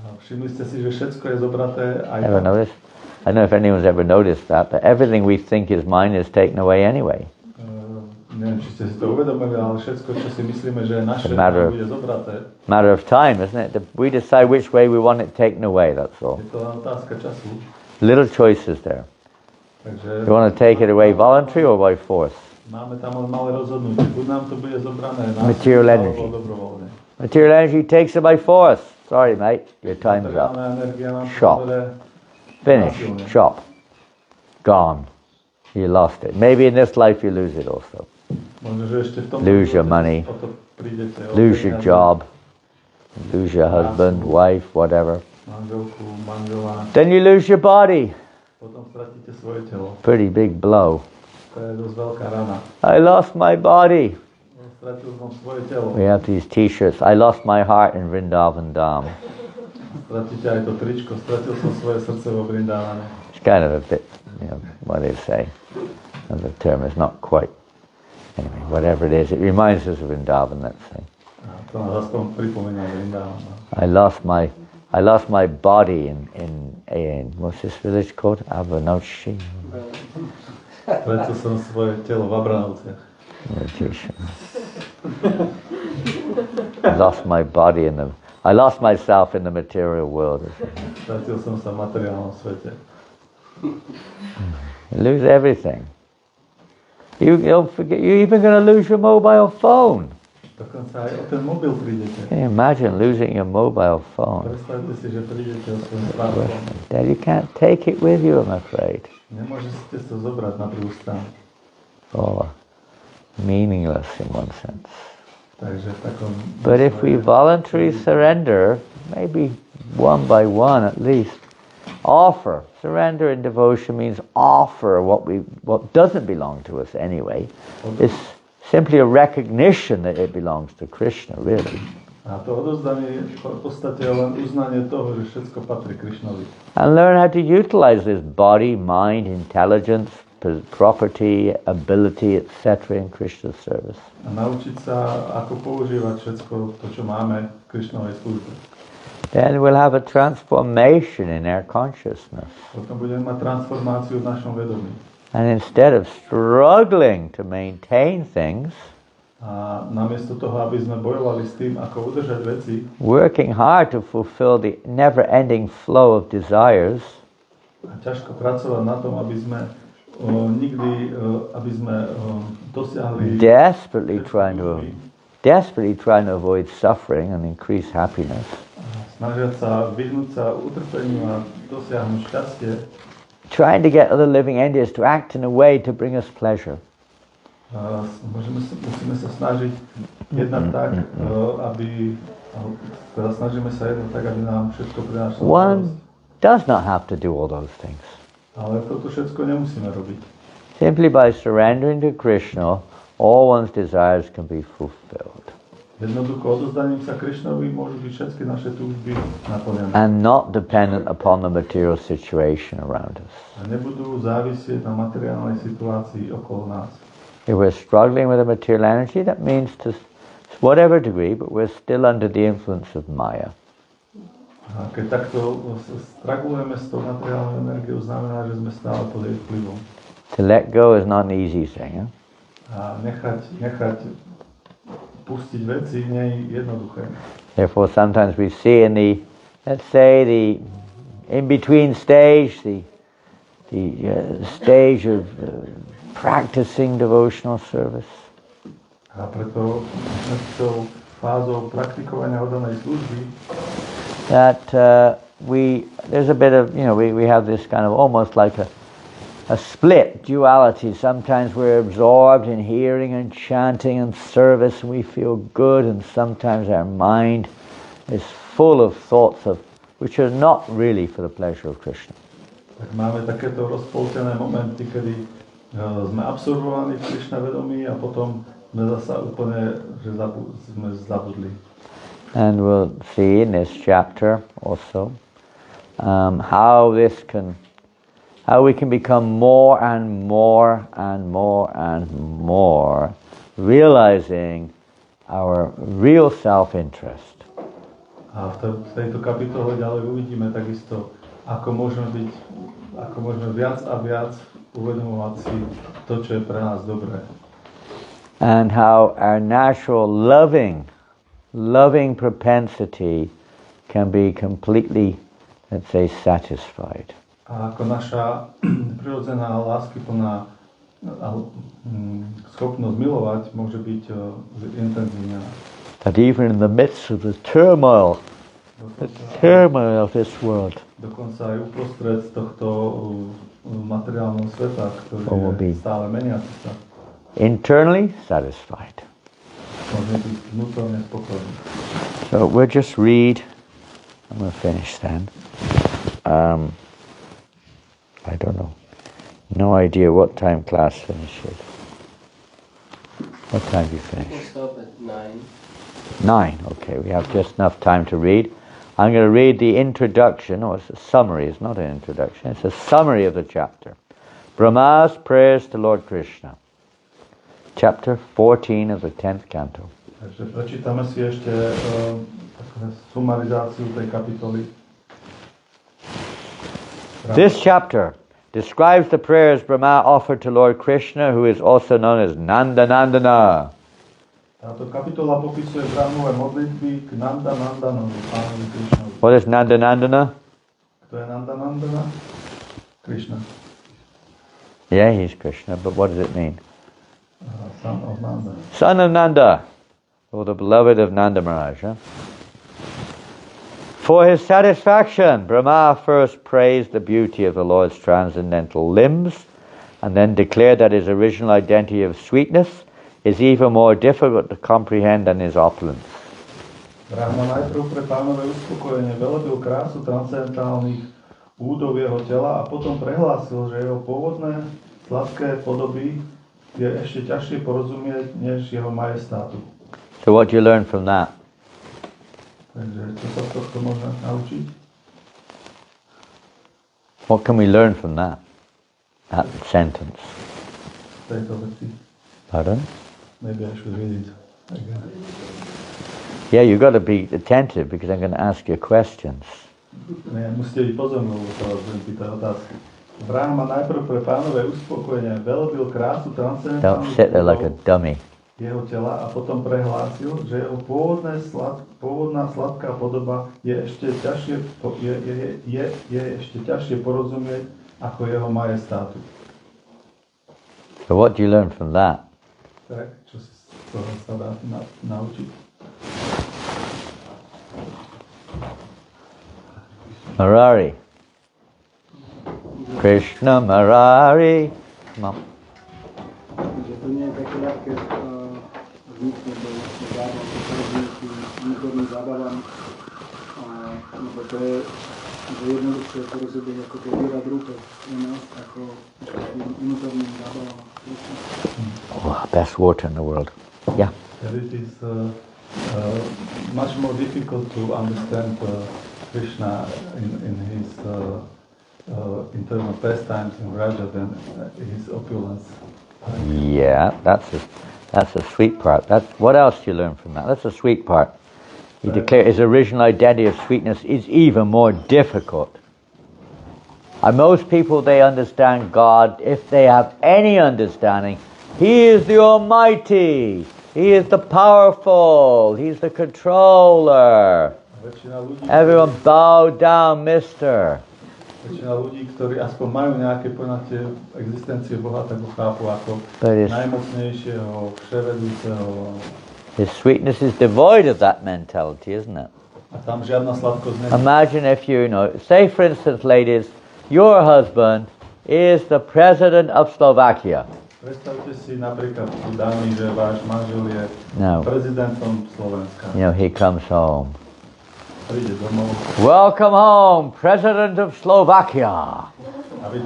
A všimli ste si, že všetko je zobraté aj Ever tam. noticed? I don't know if anyone's ever noticed that everything we think is mine is taken away anyway. Neviem, či ste si to uvedomili, ale všetko, čo si myslíme, že je naše, It's a matter of- bude zobraté. Matter of time, isn't it? We decide which way we want it taken away, that's all. Je to len otázka času. Little choices there. Takže You want to take it away voluntary or by force? máme tam len malé rozhodnutie. Buď nám to bude zobrané Material násilne, energy. alebo dobrovoľne. Material energy takes it by force. Sorry, mate, your time's up. Materiálna energia nám to Shop. zoberie Finish. násilne. Chop. Gone. You lost it. Maybe in this life you lose it also. Možno, že ešte v tom Lose your živote money. o to prídete, o Lose your peniaze, job. Lose your husband, wife, whatever. manželku, manžela, Then you lose your body. potom stratíte svoje telo. Pretty big blow. To je dosť veľká rana. I lost my body. Stratil som svoje telo. We have these t-shirts. I lost my heart in Vrindavan Dham. Stratíte aj to tričko. Stratil som svoje srdce vo Vrindávane. It's kind of a bit, what they say. And the term is not quite. Anyway, whatever it is, it reminds us of Vrindavan, let's say. A to nás aspoň pripomína Vrindávan. I lost my body in what's this village called? Abhanashi. Stratil som svoje telo v Abranovciach. I lost myself in the material world. Stratil som sa v materiálnom svete. You lose everything. You don't forget. You're even going to lose your mobile phone. Dokonca aj o ten mobil prídete. Can you imagine losing your mobile phone? Predstavte si, že prídete o svoj smartphone. Dad, you can't take it with you, I'm afraid. Nemôžete sa zobrať na druhú stranu. Oh, meaningless in one sense. Takže v takom... But if we voluntarily surrender, maybe one by one at least, offer. Surrender in devotion means offer what doesn't belong to us anyway. It's simply a recognition that it belongs to Krishna, really. A to odozdanie v podstate je len uznanie toho, že všetko patrí Krišnovi. And learn how to utilize this body, mind, intelligence, property, ability, etc. in Krishna's service. A naučiť sa, ako používať všetko to, čo máme v Krišnovej službe. Then we'll have a transformation in our consciousness. Potom budeme mať transformáciu v našom vedomí. And instead of struggling to maintain things, A namiesto toho, aby sme bojovali s tým, ako udržať veci, working hard to fulfill the never-ending flow of desires, a ťažko pracovať na tom, aby sme aby sme dosiahli desperately trying to avoid suffering and increase happiness, snažiať sa vyhnúť sa utrpeniu a dosiahnuť šťastie, trying to get other living entities to act in a way to bring us pleasure. Musíme sa snažiť jednať tak, snažíme sa jednať tak, aby nám všetko prinášalo. One does not have to do all those things. Ale toto všetko nemusíme robiť. Simply by surrendering to Krishna, all one's desires can be fulfilled. Jednoducho odozdaním sa Krišnovi môžu byť všetky naše túžby naplnené. And not dependent upon the material situation around us. A nebudú závisieť na materiálnej situácii okolo nás. If we're struggling with the material energy, that means to whatever degree, but we're still under the influence of Maya. A keď takto stragujeme s tou materiálnou energiou, znamená, že sme stále pod jej vplyvom. To let go is not an easy thing. A nechať pustiť veci nie je jednoduché. Therefore, sometimes we see in the, let's say, the in-between stage, the stage of practicing devotional service. A preto tou fázou praktikovania oddanej služby That there's a bit of, we have this kind of almost like a split duality. Sometimes we're absorbed in hearing and chanting and service and we feel good, and sometimes our mind is full of thoughts which are not really for the pleasure of Krishna. Tak máme takéto rozpoltené momenty, kedy sme absorbovaní v Krishna vedomí a potom sme zasa úplne, že sme zabudli. And we'll see in this chapter also how we can become more and more and more and more realizing our real self-interest. A v tejto kapitole ďalej uvidíme takisto, ako môžeme viac a viac uvedomovať si to, čo je pre nás dobré. And how our natural loving propensity can be completely, let's say, satisfied. A ako naša prirodzená láskyplná schopnosť milovať môže byť intenzívna. That even in the midst of the turmoil of this world, dokonca aj uprostred tohto materiálneho sveta, ktorý je stále meniaci sa, internally satisfied. Môžeme byť vnútorne spokojní. So we'll just read. I'm going to finish then. I don't know. No idea what time class finishes. What time do you finish? We'll stop at 9. 9. Okay, we have just enough time to read. I'm going to read the introduction, or it's a summary. It's not an introduction. It's a summary of the chapter. Brahma's prayers to Lord Krishna. Chapter 14 of the 10th canto. Takže prečítame si ešte sumarizáciu tej kapitoly. This chapter describes the prayers Brahma offered to Lord Krishna, who is also known as Nanda. Táto kapitola popisuje Brahmové modlitby k Nandanovi, pánovi Krishnovi. What is Nanda? Kto je Nanda? Krishna. Yeah, he's Krishna, but what does it mean? Son of Nanda. Son of Nanda, or the beloved of Nanda Maharaj. Huh? For his satisfaction, Brahma first praised the beauty of the Lord's transcendental limbs, and then declared that his original identity of sweetness is even more difficult to comprehend than his opulence. Brahma najprv pre pánové uspokojenie velebil krásu transcendentálnych údov jeho tela a potom prehlásil, že jeho pôvodné sladké podoby je ešte ťažšie porozumieť než jeho majestátu. So what do you learn from that? Takže čo sa z tohto môžeme naučiť? What can we learn from that sentence? Tejto veci. Pardon? Maybe I should read it again. Yeah, you've got to be attentive because I'm going to ask you questions. Ne, musíte byť pozorní, lebo sa vás budem pýtať otázky. Brahma najprv pre pánové uspokojenie velebil krásu transcendentálnych Don't sit there like a dummy. jeho tela a potom prehlásil, že jeho pôvodná sladká podoba je ešte ťažšie porozumieť ako jeho majestátu. So what do you learn from that? Tak, čo si z toho sa dá naučiť? Murari. Krishna Murari. Come on. Takže to nie je také ľahké vnútne do zábav, vnútorným zábavám, lebo to je jednoduchšie porozumieť ako keď vyrať ruke u nás, ako vnútorným zábavam. Oh, best water in the world. Yeah. It is much more difficult to understand Krishna in his internal pastimes in Raja than his opulence. Yeah, that's a sweet part. What else do you learn from that? That's a sweet part. He declared his original identity of sweetness is even more difficult. And most people, they understand God, if they have any understanding, He is the Almighty. He is the powerful. He's the controller. Everyone bow down, mister. Väčšina ľudí, ktorí aspoň majú nejaké poňatie existencie Boha, tak ho chápu ako najmocnejšieho, vševedúceho. His sweetness is devoid of that mentality, isn't it? A tam žiadna sladkosť nie. Imagine if you know, say for instance, ladies, your husband is the president of Slovakia. Predstavte si napríklad, dámy, že váš manžel je prezidentom Slovenska. You know, he comes home. Príde domov. Welcome home, president of Slovakia.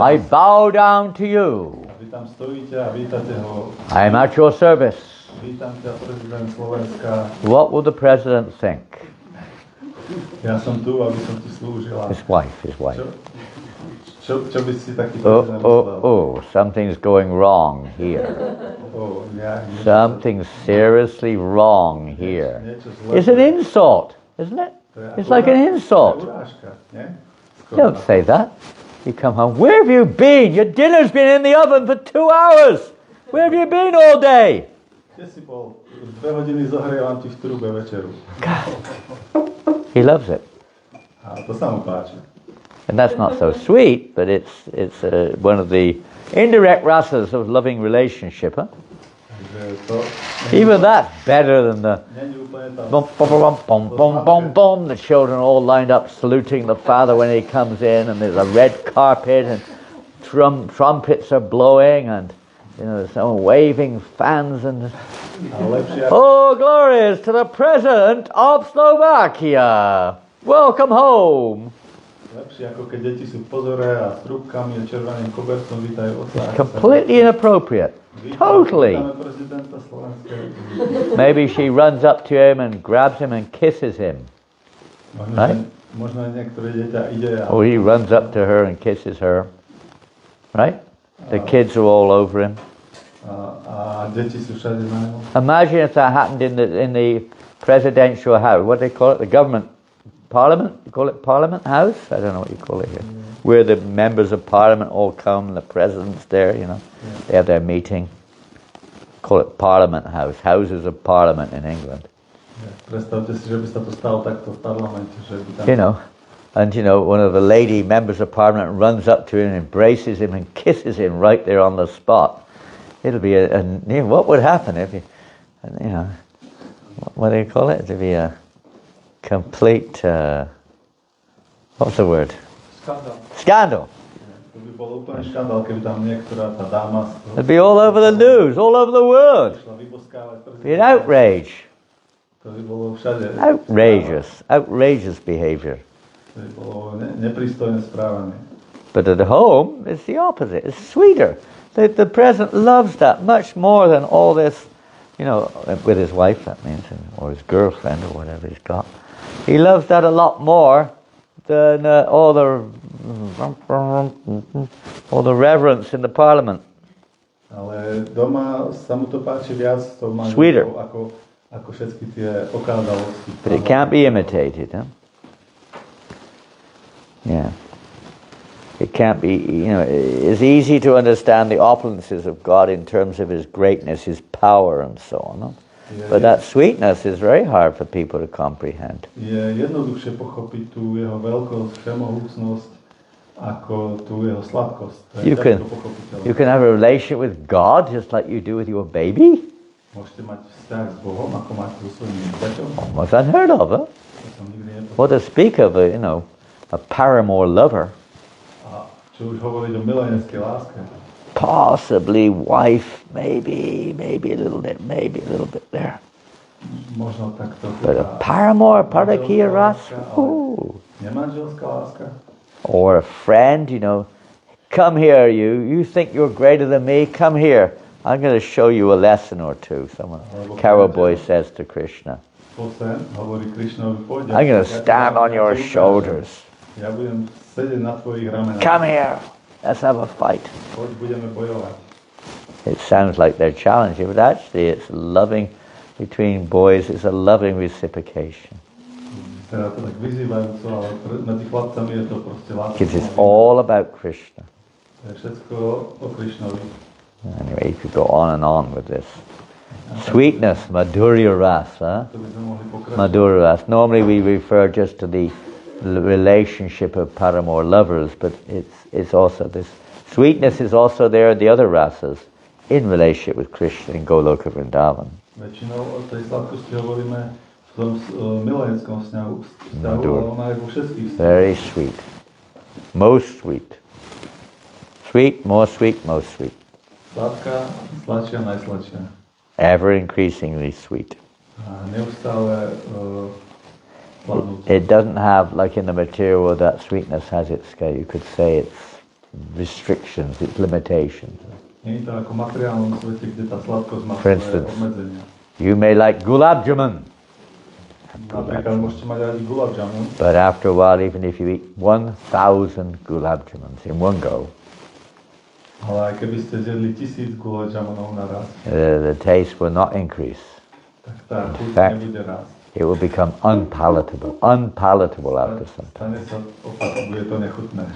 I bow down to you. A vy tam stojíte a vítate ho. I am at your service. Vítam ťa, prezident Slovenska. What will the president think? Ja som tu, aby som ti slúžila. His wife. Čo by si taký prezident Oh, something's going wrong here. Something's seriously wrong here. It's an insult, isn't it? It's like an insult. Don't say that. You come home, where have you been? Your dinner's been in the oven for 2 hours. Where have you been all day? Kde si bol? 2 hodiny zohrievam ti v trube večeru. God. He loves it. A to sa mu páči. And that's not so sweet, but it's one of the indirect rasas of loving relationship. Huh? Even that's better than the bum, bum, bum, bum, bum, bum. The children all lined up saluting the father when he comes in, and there's a red carpet, and trumpets are blowing, and you know, someone waving fans, and oh, glories to the president of Slovakia. Welcome home. Lepšie ako keď deti sú v pozore a s trúbkami a červeným kobercom vítajú otca. Completely inappropriate. Totally. Maybe she runs up to him and grabs him and kisses him. Right? Or he runs up to her and kisses her. Right? The kids are all over him. Imagine if that happened in the presidential house. What do they call it? The government. Parliament? You call it Parliament House? I don't know what you call it here. Where the members of Parliament all come and the president's there, you know. They have their meeting. Call it Parliament House. Houses of Parliament in England. You know, and you know, one of the lady members of Parliament runs up to him and embraces him and kisses him right there on the spot. It'll be what would happen if you know, what do you call it? It'll be a complete, what's the word? Scandal. It'd be all over the news, all over the world. It'd be an outrage. Outrageous behavior. But at home, it's the opposite. It's sweeter. The president loves that much more than all this, you know, with his wife, that means, or his girlfriend, or whatever he's got. He loves that a lot more than all the reverence in the parliament. Sweeter. But it can't be imitated, huh? Yeah. It can't be, you know, it's easy to understand the opulences of God in terms of His greatness, His power, and so on. Huh? But that sweetness is very hard for people to comprehend. Je jednoduchšie pochopiť tú jeho veľkosť, všemohúcnosť, ako tú jeho sladkosť. You can have a relationship with God just like you do with your baby. Môžete mať vzťah s Bohom, ako máte so svojím dieťaťom. Almost unheard of, huh? What to speak of a, you know, a paramour lover. A čo už hovoriť o mileneckej láske. Possibly wife, maybe a little bit there. But a paramour, parakia rasa, or a friend, you know, come here, you think you're greater than me, come here. I'm going to show you a lesson or two, someone, Carol Boy says to Krishna. I'm going to stand on your shoulders. Come here. Let's have a fight. It sounds like they're challenging, but actually it's loving between boys. It's a loving reciprocation. Because it's all about Krishna. Anyway, you could go on and on with this. Sweetness, madhurya rasa. Madhurya rasa. Normally we refer just to the relationship of paramour lovers, but it's also this sweetness is also there in the other rasas in relationship with Krishna in Goloka Vrindavan. Väčšinou o tej sladkosti hovoríme v v tom mileneckom vzťahu, ale ona je vo všetkých vzťahoch. Very sweet. Most sweet. Sweet, most sweet, most sweet. Sladká, sladšia, najsladšia. Ever increasingly sweet. A neustále It doesn't have, like in the material world, that sweetness has its, you could say, its restrictions, its limitations. Nie je to ako v materiálnom svete, kde tá sladkosť má For svoje instance, obmedzenia. you may like gulab jamun, Napríklad môžete mať aj gulab jamun, but after a while, even if you eat 1,000 gulab jamuns in one go, ale aj keby ste zjedli 1000 gulab jamunov naraz, the taste will not increase. tak tá chuť fact, nebude rásť. It will become unpalatable after some time. Stane sa opak, bude to nechutné.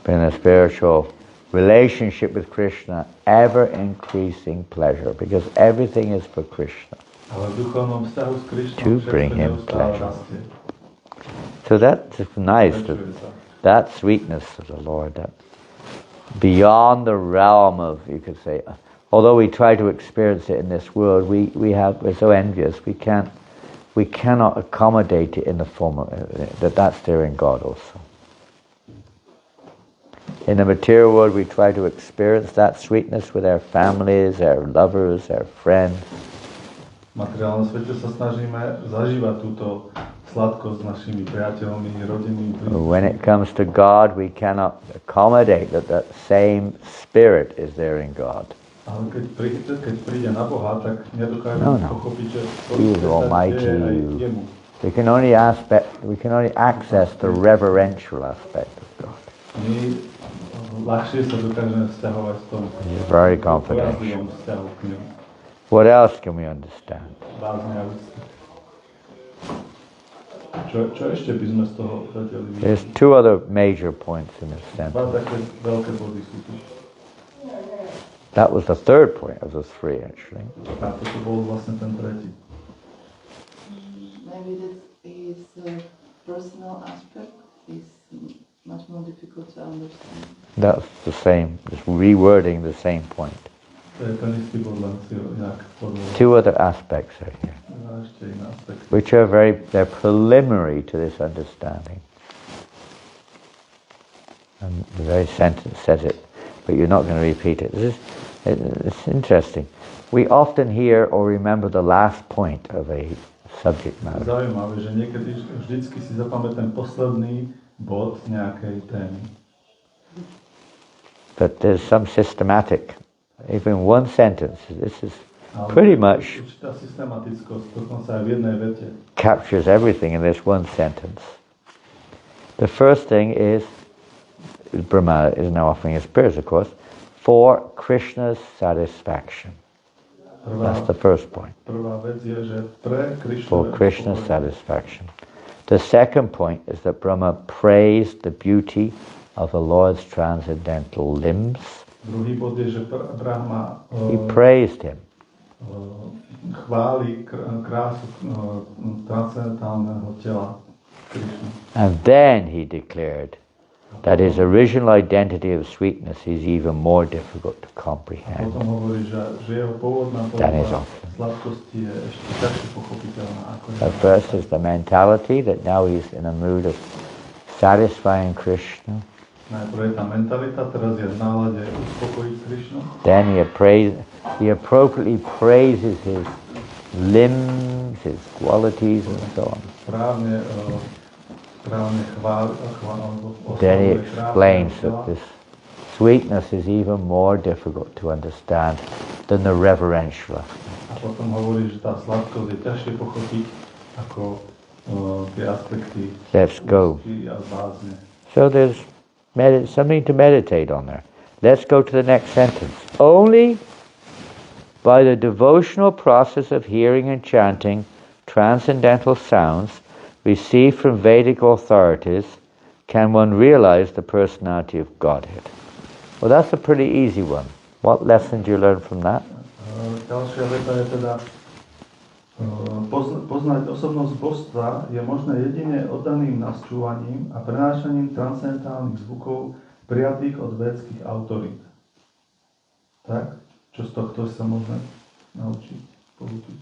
In a spiritual relationship with Krishna, ever increasing pleasure, because everything is for Krishna. Ale v duchovnom vzťahu s Krišnom To bring všetko him neustále pleasure. rastie. So that's nice, Zväčšuje sa. that sweetness of the Lord, that beyond the realm of, you could say, although we try to experience it in this world, we're so envious, we cannot accommodate it in the form of, that's there in God also. In the material world, we try to experience that sweetness with our families, our lovers, our friends. V materiálnom svete sa snažíme zažívať túto sladkosť s našimi priateľmi, rodinnými blízkymi. When it comes to God, we cannot accommodate that same spirit is there in God. Ale keď príde na Boha, tak nedokážeme pochopiť, že He is Almighty. aj jemu. We can only access the reverential aspect of God. My ľahšie sa dokážeme vzťahovať v tom He's very confidential. bojazlivom vzťahu k nemu. What else can we understand? Bázne a úcty. Čo ešte by sme z toho vedeli? There's two other major points in this Dva sentence. také veľké body sú tu. That was the third point of the three, actually. A toto bol vlastne ten tretí. Maybe this is a personal aspect is much more difficult to understand. That's the same, just rewording the same point. To je ten istý bod, len si ho inak podľa. Two other aspects are here, A ešte iný aspekt. which are they're preliminary to this understanding. And the very sentence says it, but you're not going to repeat it. It's interesting. We often hear or remember the last point of a subject matter. Zaujímavé, že niekedy vždycky si zapamätám posledný bod nejakej témy. But there's some systematic, even one sentence, this is pretty much Určitá systematickosť, dokonca aj v jednej vete. captures everything in this one sentence. The first thing is, Brahma is now offering his prayers, of course, for Krishna's satisfaction. That's the first point. Prvá vec je, že pre For Krishna's satisfaction. The second point is that Brahma praised the beauty of the Lord's transcendental limbs. Druhý bod je, že Brahma He praised him. chváli krásu transcendentálneho tela Krishna. And then he declared that his original identity of sweetness is even more difficult to comprehend. Potom hovorí, že jeho pôvodná That is podoba often. sladkosti je ešte ťažšie pochopiteľná ako je. At first is the mentality that now he's in a mood of satisfying Krishna. Najprv je tá mentalita, teraz je v nálade uspokojiť Krishnu. Then he appropriately praises his limbs, his qualities, and so on. Správne chváli. Then he explains that this sweetness is even more difficult to understand than the reverential aspect. A potom hovorí, že tá sladkosť je ťažšie pochopiť ako tie aspekty Let's go. úcty a bázne. So there's something to meditate on there. Let's go to the next sentence. Only by the devotional process of hearing and chanting transcendental sounds received from Vedic authorities can one realize the personality of Godhead. Well, that's a pretty easy one. What lesson do you learn from that? Ďalšia veta je teda poznať osobnosť božstva je možné jedine oddaným nasčúvaním a prenášaním transcendentálnych zvukov prijatých od védskych autorít. Tak? Čo z tohto sa môžeme naučiť, poučiť?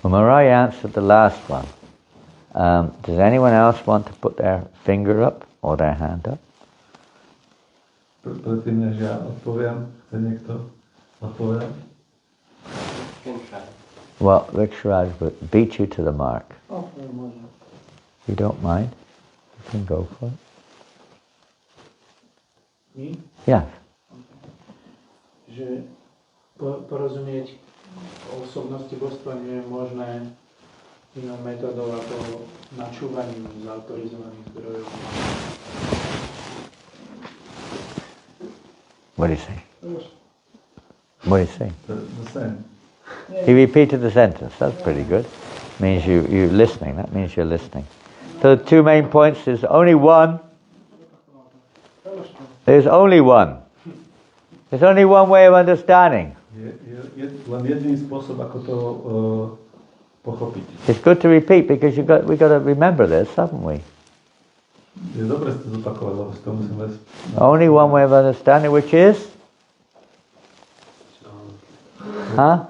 Well, Mariah answered the last one. Does anyone else want to put their finger up or their hand up? Predtým, než ja odpoviem, chce niekto odpovedať? Well, Rikshraj would beat you to the mark. You don't mind? You can go for it. My? Yes. Že porozumieť o osobnosti božstva nie je možné inou metodou ako načúvaním z autorizovaných zdrojov. What do you say? What do you say? The same. He repeated the sentence. That's pretty good. Means you're listening. That means you're listening. So the two main points is only one. There's only one. There's only one way of understanding. Je len jediný spôsob, ako to pochopiť. It's good to repeat because we got to remember this, haven't we? Je dobre si to zopakovať, lebo si to musíme... Only one way of understanding, which is? Huh?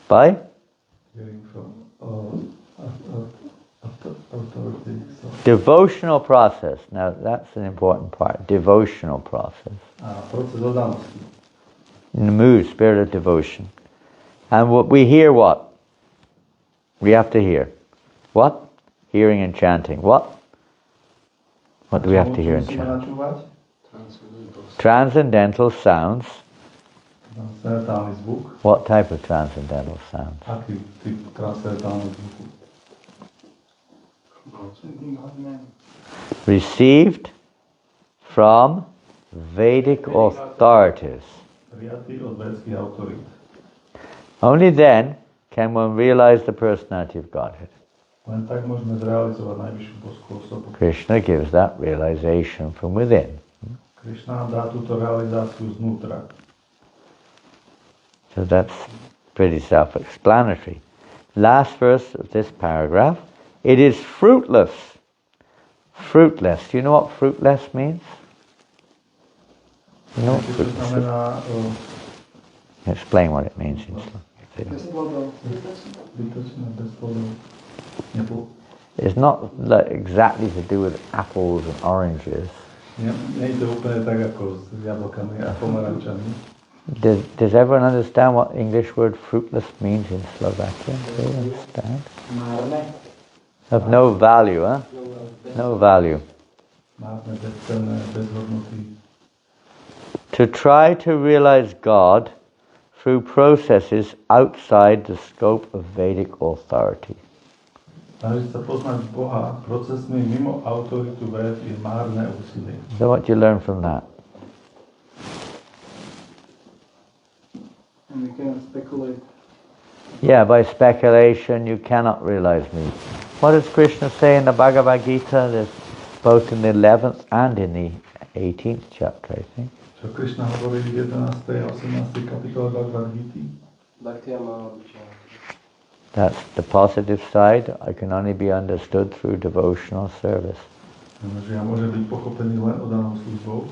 By? Hearing from authority. Devotional process. Now that's an important part. Devotional process. Proces oddanosti. In the mood, spirit of devotion. And what we hear what? We have to hear. What? Hearing and chanting. What? What do we have to hear and chant? Transcendental sounds. Transcendentálny zvuk. What type of transcendental sounds? Aký typ transcendentálneho zvuku? Received from Vedic authorities. Prijatý od védskych autorít. Only then can one realize the personality of Godhead. Len tak môžeme zrealizovať najvyššiu božskú osobu. Krishna gives that realization from within. Krishna nám dá túto realizáciu znútra. So that's pretty self-explanatory. Last verse of this paragraph, it is fruitless. Fruitless. Do you know what fruitless means? You know what fruitless is? Explain what it means in Slovak. It's not exactly to do with apples and oranges. Nie je to úplne tak ako s jablkami a pomarančami. Does everyone understand what English word fruitless means in Slovakian? Do you understand? Of no value, huh? No value. To try to realize God through processes outside the scope of Vedic authority. Snažiť sa poznať Boha procesmi mimo autoritu véd je márne úsilie. So what do you learn from that? And we can speculate. Yeah, by speculation you cannot realize me. What does Krishna say in the Bhagavad Gita? There's both in the 11th and in the 18th chapter, I think. Čo Krishna hovorí v 11. a 18. kapitole Bhagavad Gita? That's the positive side. I can only be understood through devotional service. Že ja môže byť pochopený len oddanou službou.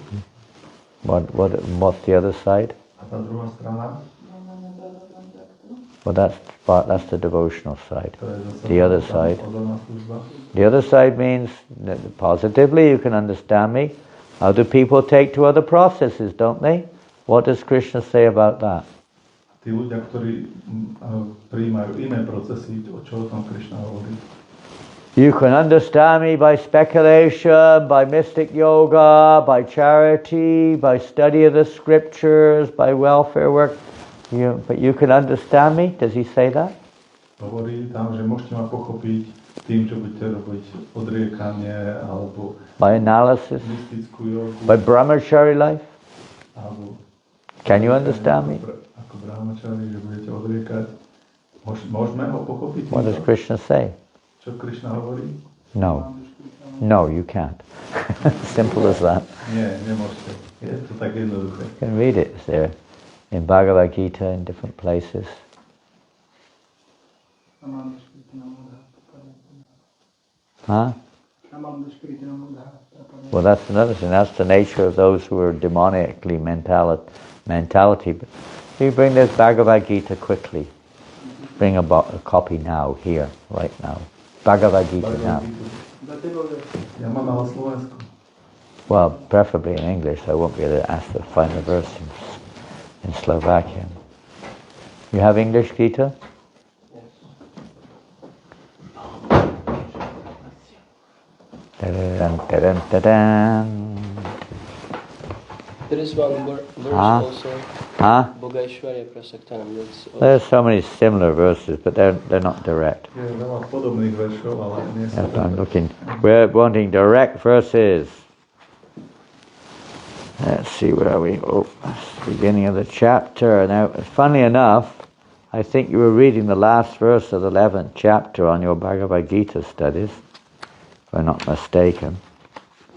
What's the other side? A tá druhá strana? Well, that's the devotional side. The other side. The other side means that positively you can understand me. Other people take to other processes, don't they? What does Krishna say about that? Tí ľudia, ktorí prijímajú iné procesy, o čo o tom Krishna hovorí. You can understand me by speculation, by mystic yoga, by charity, by study of the scriptures, by welfare work. But you can understand me? Does he say that? Hovorí tam, že môžete ma pochopiť tým, čo budete robiť odriekanie, alebo by analysis, mystickú jogu, by brahmachari life. Alebo can you understand me? Ako brahmachari, že budete odriekať. Môžeme ho pochopiť? What does Krishna say? Čo Krishna hovorí? No. No, you can't. Simple as that. Nie, nemôžete. Je to tak jednoduché. You can read it. It's there in Bhagavad Gita in different places. Huh? Well, that's another thing. That's the nature of those who are demonically mentality. But You bring this Bhagavad Gita quickly. Bring a copy now, here, right now. Bhagavad Gita now. Ja mám ale Slovensku. Well, preferably in English. I won't be able to ask to find the verse in Slovakian. You have English Gita? There is one verse also. Bogashwarya Prasaktanam. There's so many similar verses, but they're not direct. Je veľa podobných veršov, ale nie sú Yes, I'm looking. We're wanting direct verses. Let's see, where are we? Oh, beginning of the chapter. Now, funnily enough, I think you were reading the last verse of the 11th chapter on your Bhagavad Gita studies, if I'm not mistaken.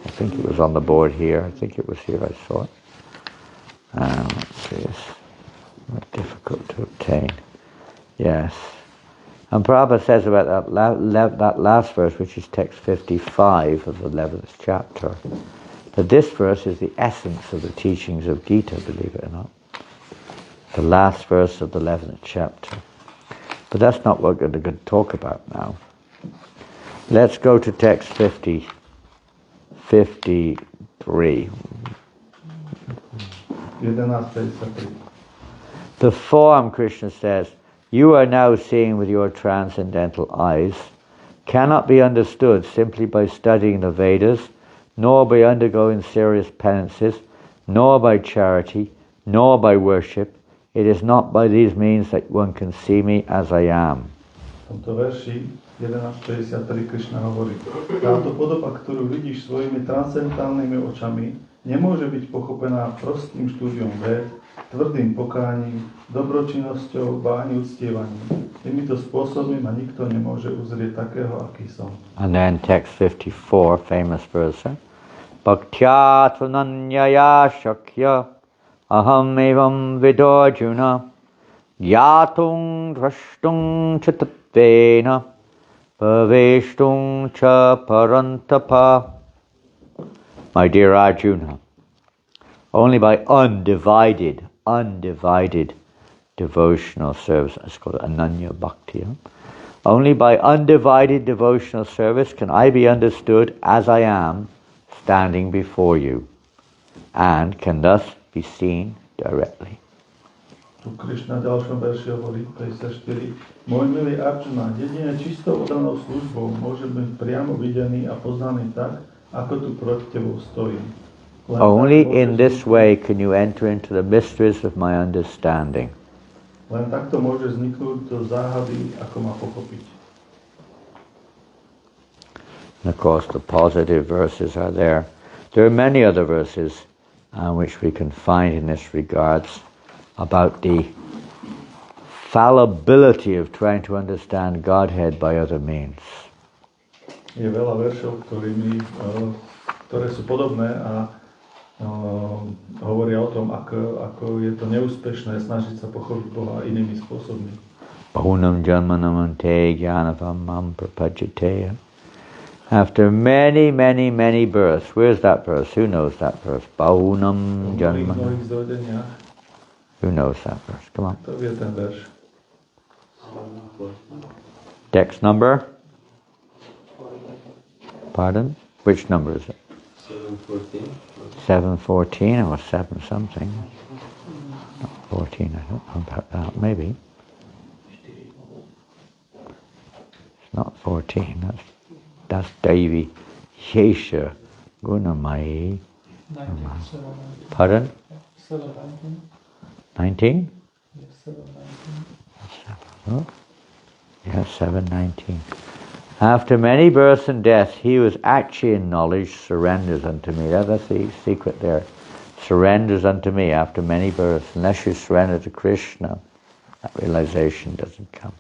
I think it was on the board here. I think it was here I saw it. Let's see, it's difficult to obtain. Yes. And Prabhupada says about that last verse, which is text 55 of the 11th chapter, that this verse is the essence of the teachings of Gita, believe it or not. The last verse of the 11th chapter. But that's not what we're going to talk about now. Let's go to text 53. The form, Krishna says, you are now seeing with your transcendental eyes, cannot be understood simply by studying the Vedas, nor by undergoing serious penances, nor by charity, nor by worship. It is not by these means that one can see me as I am. V tomto verši 11.53 Krishna hovorí: táto podoba, ktorú vidíš svojimi transcendentálnymi očami, nemôže byť pochopená prostým štúdiom véd, tvrdým pokáním, dobročinnosťou, báň uctievaním. Týmito spôsobmi ma nikto nemôže uzrieť takého, aký som. And then text 54, famous verse. Bhaktya tvananyaya shakya aham evam vidorjuna yatung drashtung chitatvena paveshtung cha parantapa. My dear Arjuna, only by undivided devotional service, it's called Ananya Bhakti. Only by undivided devotional service can I be understood as I am, standing before you, and can thus be seen directly. Tu Krishna v ďalšom verši hovorí 54. Môj milý Arjuna, jedine čistou oddanou službou môže byť priamo videný a poznaný tak, ako tu proti tebou stojím. Only in this way can you enter into the mysteries of my understanding. Len takto môže vzniknúť do záhady, ako ma pochopiť. And of course the positive verses are there. There are many other verses which we can find in this regards about the fallibility of trying to understand Godhead by other means. Je veľa veršov, ktoré sú podobné a hovoria o tom, ako je to neúspešné snažiť sa pochopiť Boha inými spôsobmi. Bahunam janmanamante jnanavamam prapajate. After many births. Where's that verse? Who knows that verse? Bahunam janmanam. Who knows that verse? Come on. To je ten verš. Text number? Pardon? Which number is it? 714. 714 or 7 something. Not 14, I don't know about that. Maybe. It's not 14. That's Devi Yesha Gunamai. Pardon? 19? Yes, 7:19. Oh. Yes, 7:19. After many births and deaths, he who is actually in knowledge surrenders unto me. That's the secret there. Surrenders unto me after many births. Unless you surrender to Krishna, that realization doesn't come.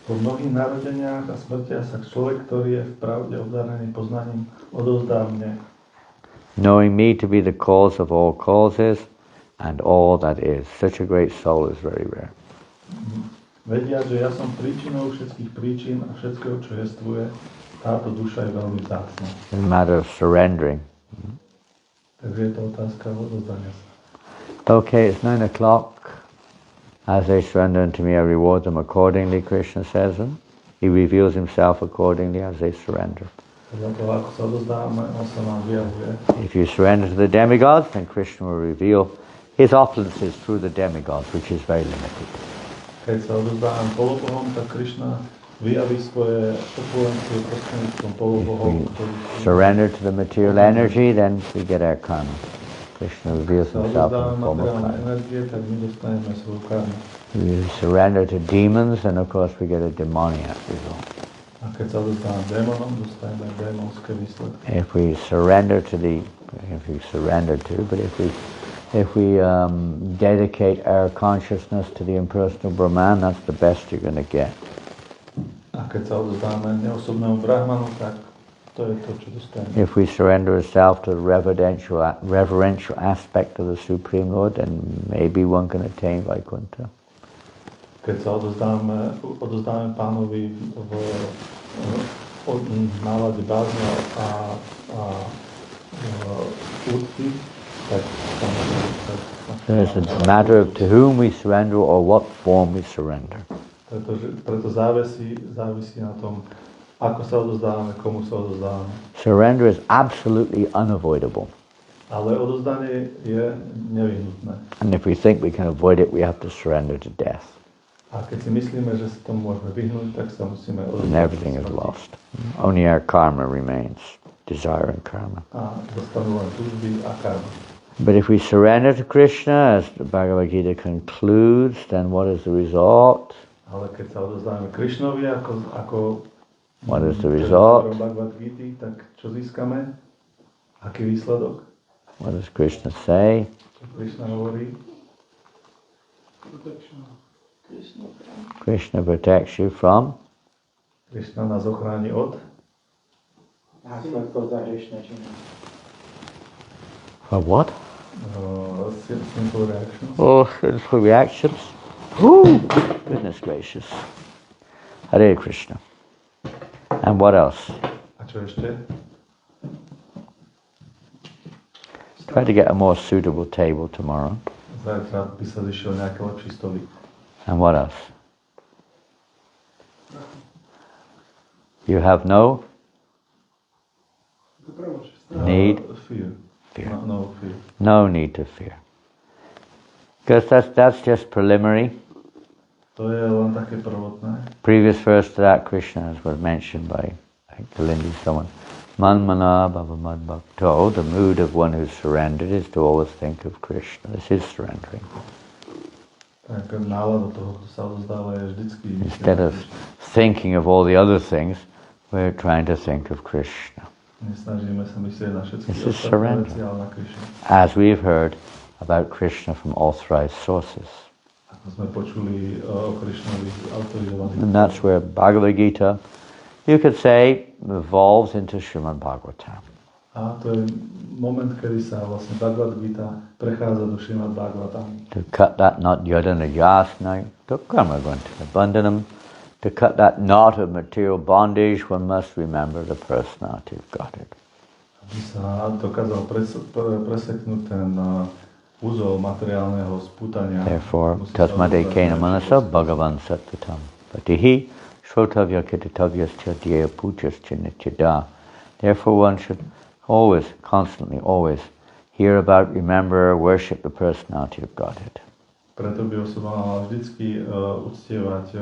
Po mnohých narodeniach a smrtiach sa človek, ktorý je v pravde obdarený poznaním, odovzdá mne. Knowing me to be the cause of all causes and all that is. Such a great soul is very rare. Vedia, že ja som príčinou všetkých príčin a všetkého, čo jestvuje, táto duša je veľmi vzácna. It's a matter of surrendering. Takže je to otázka odovzdania sa. Okay, it's 9 o'clock. As they surrender unto me, I reward them accordingly, Krishna says. And he reveals himself accordingly as they surrender. If you surrender to the demigods, then Krishna will reveal his opulences through the demigods, which is very limited. Keď sa odovzdávam polobohom, tak Krishna vyjaví svoje opulencie prostredníctvom polobohov. If we surrender to the material energy, then we get our karma. Krishna reveals himself in the form of karma. If we surrender to demons, then of course we get a demoniac result. If we surrender to if we dedicate our consciousness to the impersonal Brahman, that's the best you're going to get. If we surrender ourselves to the reverential aspect of the Supreme Lord, then maybe one can attain Vaikuntha. Keď sa odozdáme Pánovi v nálade bázne a úcty, tak So it's a matter of to whom we surrender or what form we surrender. Preto závisí na tom, ako sa odozdávame, komu sa odozdávame. Surrender is absolutely unavoidable. Ale odozdanie je nevyhnutné. And if we think we can avoid it, we have to surrender to death. A keď si myslíme, že sa tomu môžeme vyhnúť, tak sa musíme odozdávať. And everything is lost. Only our karma remains. Desire and karma. A dostanú len túžby a karma. But if we surrender to Krishna, as the Bhagavad Gita concludes, then what is the result? Ale keď sa odozdáme Krishnovi ako What is the result? Bhagavad Gita, tak čo získame? Aký výsledok? What does Krishna say? Čo Krishna hovorí? Krishna protects you from? Krishna nás ochráni od? From what? Simple reactions. Oh, sinful reactions. Woo! Goodness gracious. Hare Krishna. And what else? A čo ešte? Try to get a more suitable table tomorrow. Zajtra by sa zišiel nejaký lepší stolík. And what else? You have no need. Fear. No fear. No need to fear. Because that's just preliminary. To je len také prvotné. Previous verse to that, Krishna, as was mentioned by Kalindi, someone. Manmana bhavamad bhakto, the mood of one who's surrendered is to always think of Krishna. This is surrendering. Instead of thinking of all the other things, we're trying to think of Krishna. This is surrender. As we've heard about Krishna from authorized sources. And that's where Bhagavad Gita, you could say, evolves into Srimad Bhagavatam. To cut that knot yodana yasna, to bandhanam. To cut that knot of material bondage, one must remember the personality of Godhead. Therefore, tasmade kena manasa bhagavan sattvatam patihi shrotavya kitatavyascha dhyaya puchascha nityada. Therefore one should always, constantly, always hear about, remember, worship the personality of Godhead. Preto by osoba mala vždycky uctievať,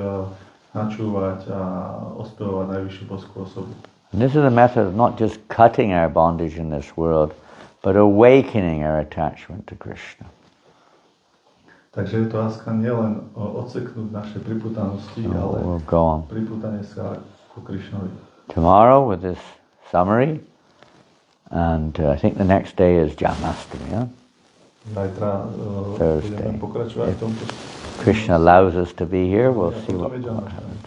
načúvať a ospevovať najvyššiu božskú osobu. And this is a method of not just cutting our bondage in this world, but awakening our attachment to Krishna. Takže je to láska nielen odseknúť naše priputanosti, ale priputanie sa ku Krishnovi. Tomorrow with this summary, and I think the next day is Janmashtami, yeah? Thursday. If Krishna allows us to be here, we'll see what happens.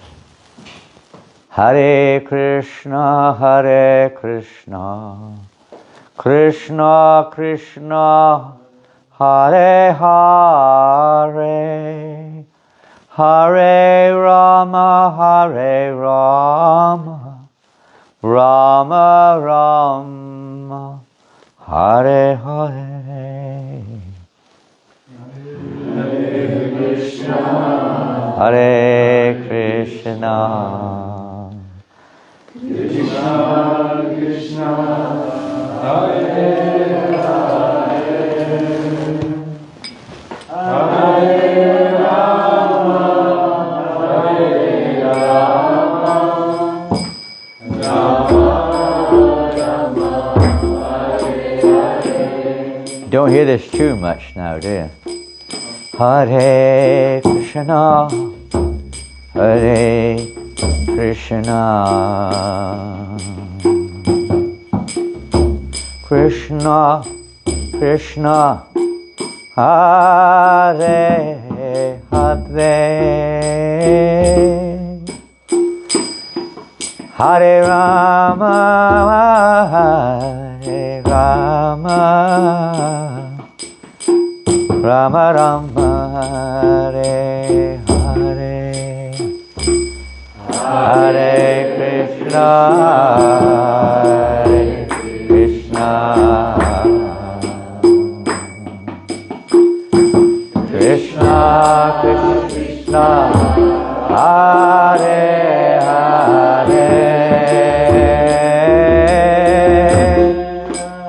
Hare Krishna, Krishna Krishna, Hare Hare, Hare Rama, Rama Rama, Hare Hare. Hare Hare Krishna. Krishna Krishna, Hare Hare, Hare Rama, Hare Rama, Rama Rama, Hare Hare. Don't hear this too much now, do you? Hare Krishna, Hare Krishna, Krishna Krishna, Hare Hare, Hare Rama, Hare Rama, Rama Rama, Hare Hare, Hare Krishna, Hare Krishna, Krishna Krishna, Hare Hare,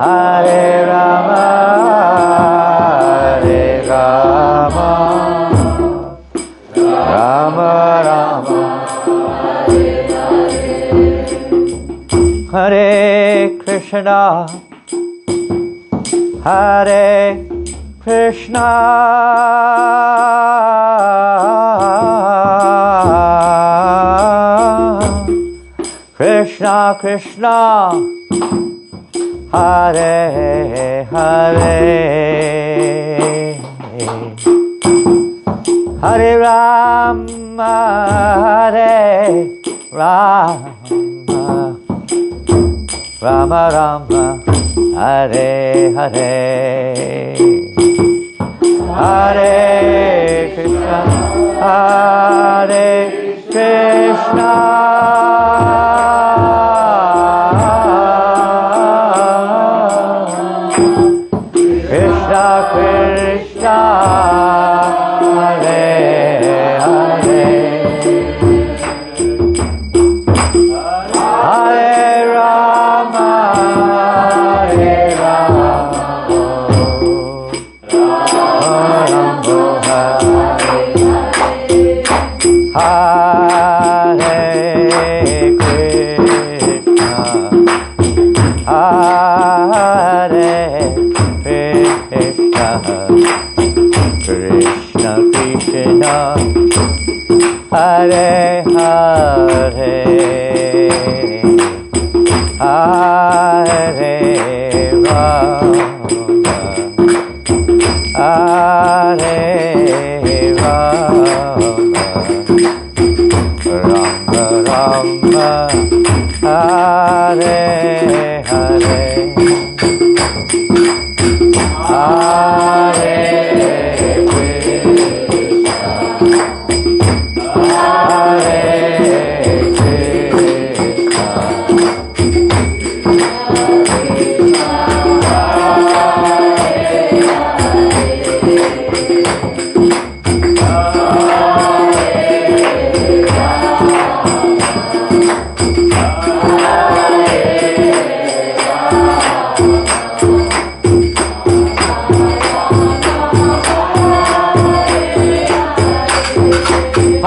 Hare Rama, Hare Rama, Rama Rama, Hare Krishna, Hare Krishna, Krishna Krishna, Hare Hare, Hare Rama, Hare Rama, Rama Rama, Hare Hare, Hare Krishna, Hare Krishna, Krishna Krishna, Hare Hare, Hare Rama, Hare Rama,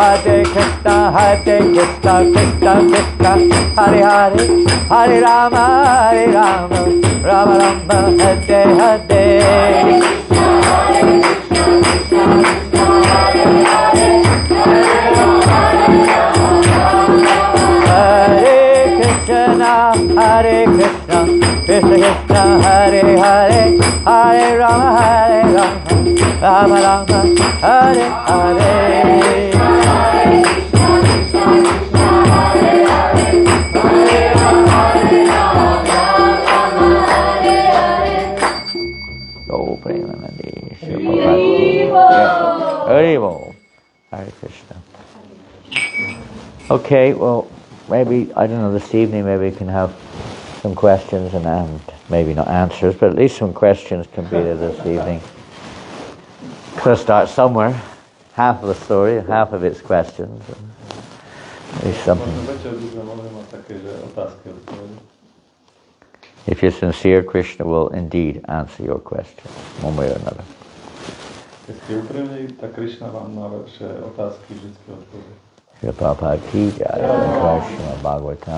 Hare Krishna, Hare Krishna, Krishna Krishna, Hare Hare, Hare Rama, Hare Rama, Rama Rama, Hare Hare, Hare Krishna, Hare Hare Krishna, Krishna Krishna, Hare Hare, Hare Rama, Hare Rama, Rama Rama, Hare Hare. Hare Krishna, Hare Krishna, Krishna Krishna, Hare Hare, Hare Rama, Hare Rama, Rama Rama, Hare Hare. Hare Krishna. Okay, well, maybe, I don't know, this evening maybe we can have some questions and maybe not answers, but at least some questions can be there this evening. Could start somewhere. half of the story, half of its questions. It's something. If you're sincere, Krishna will indeed answer your question, one way or another. Shri Prabhupada ki jai. Krishna Bhagavatam.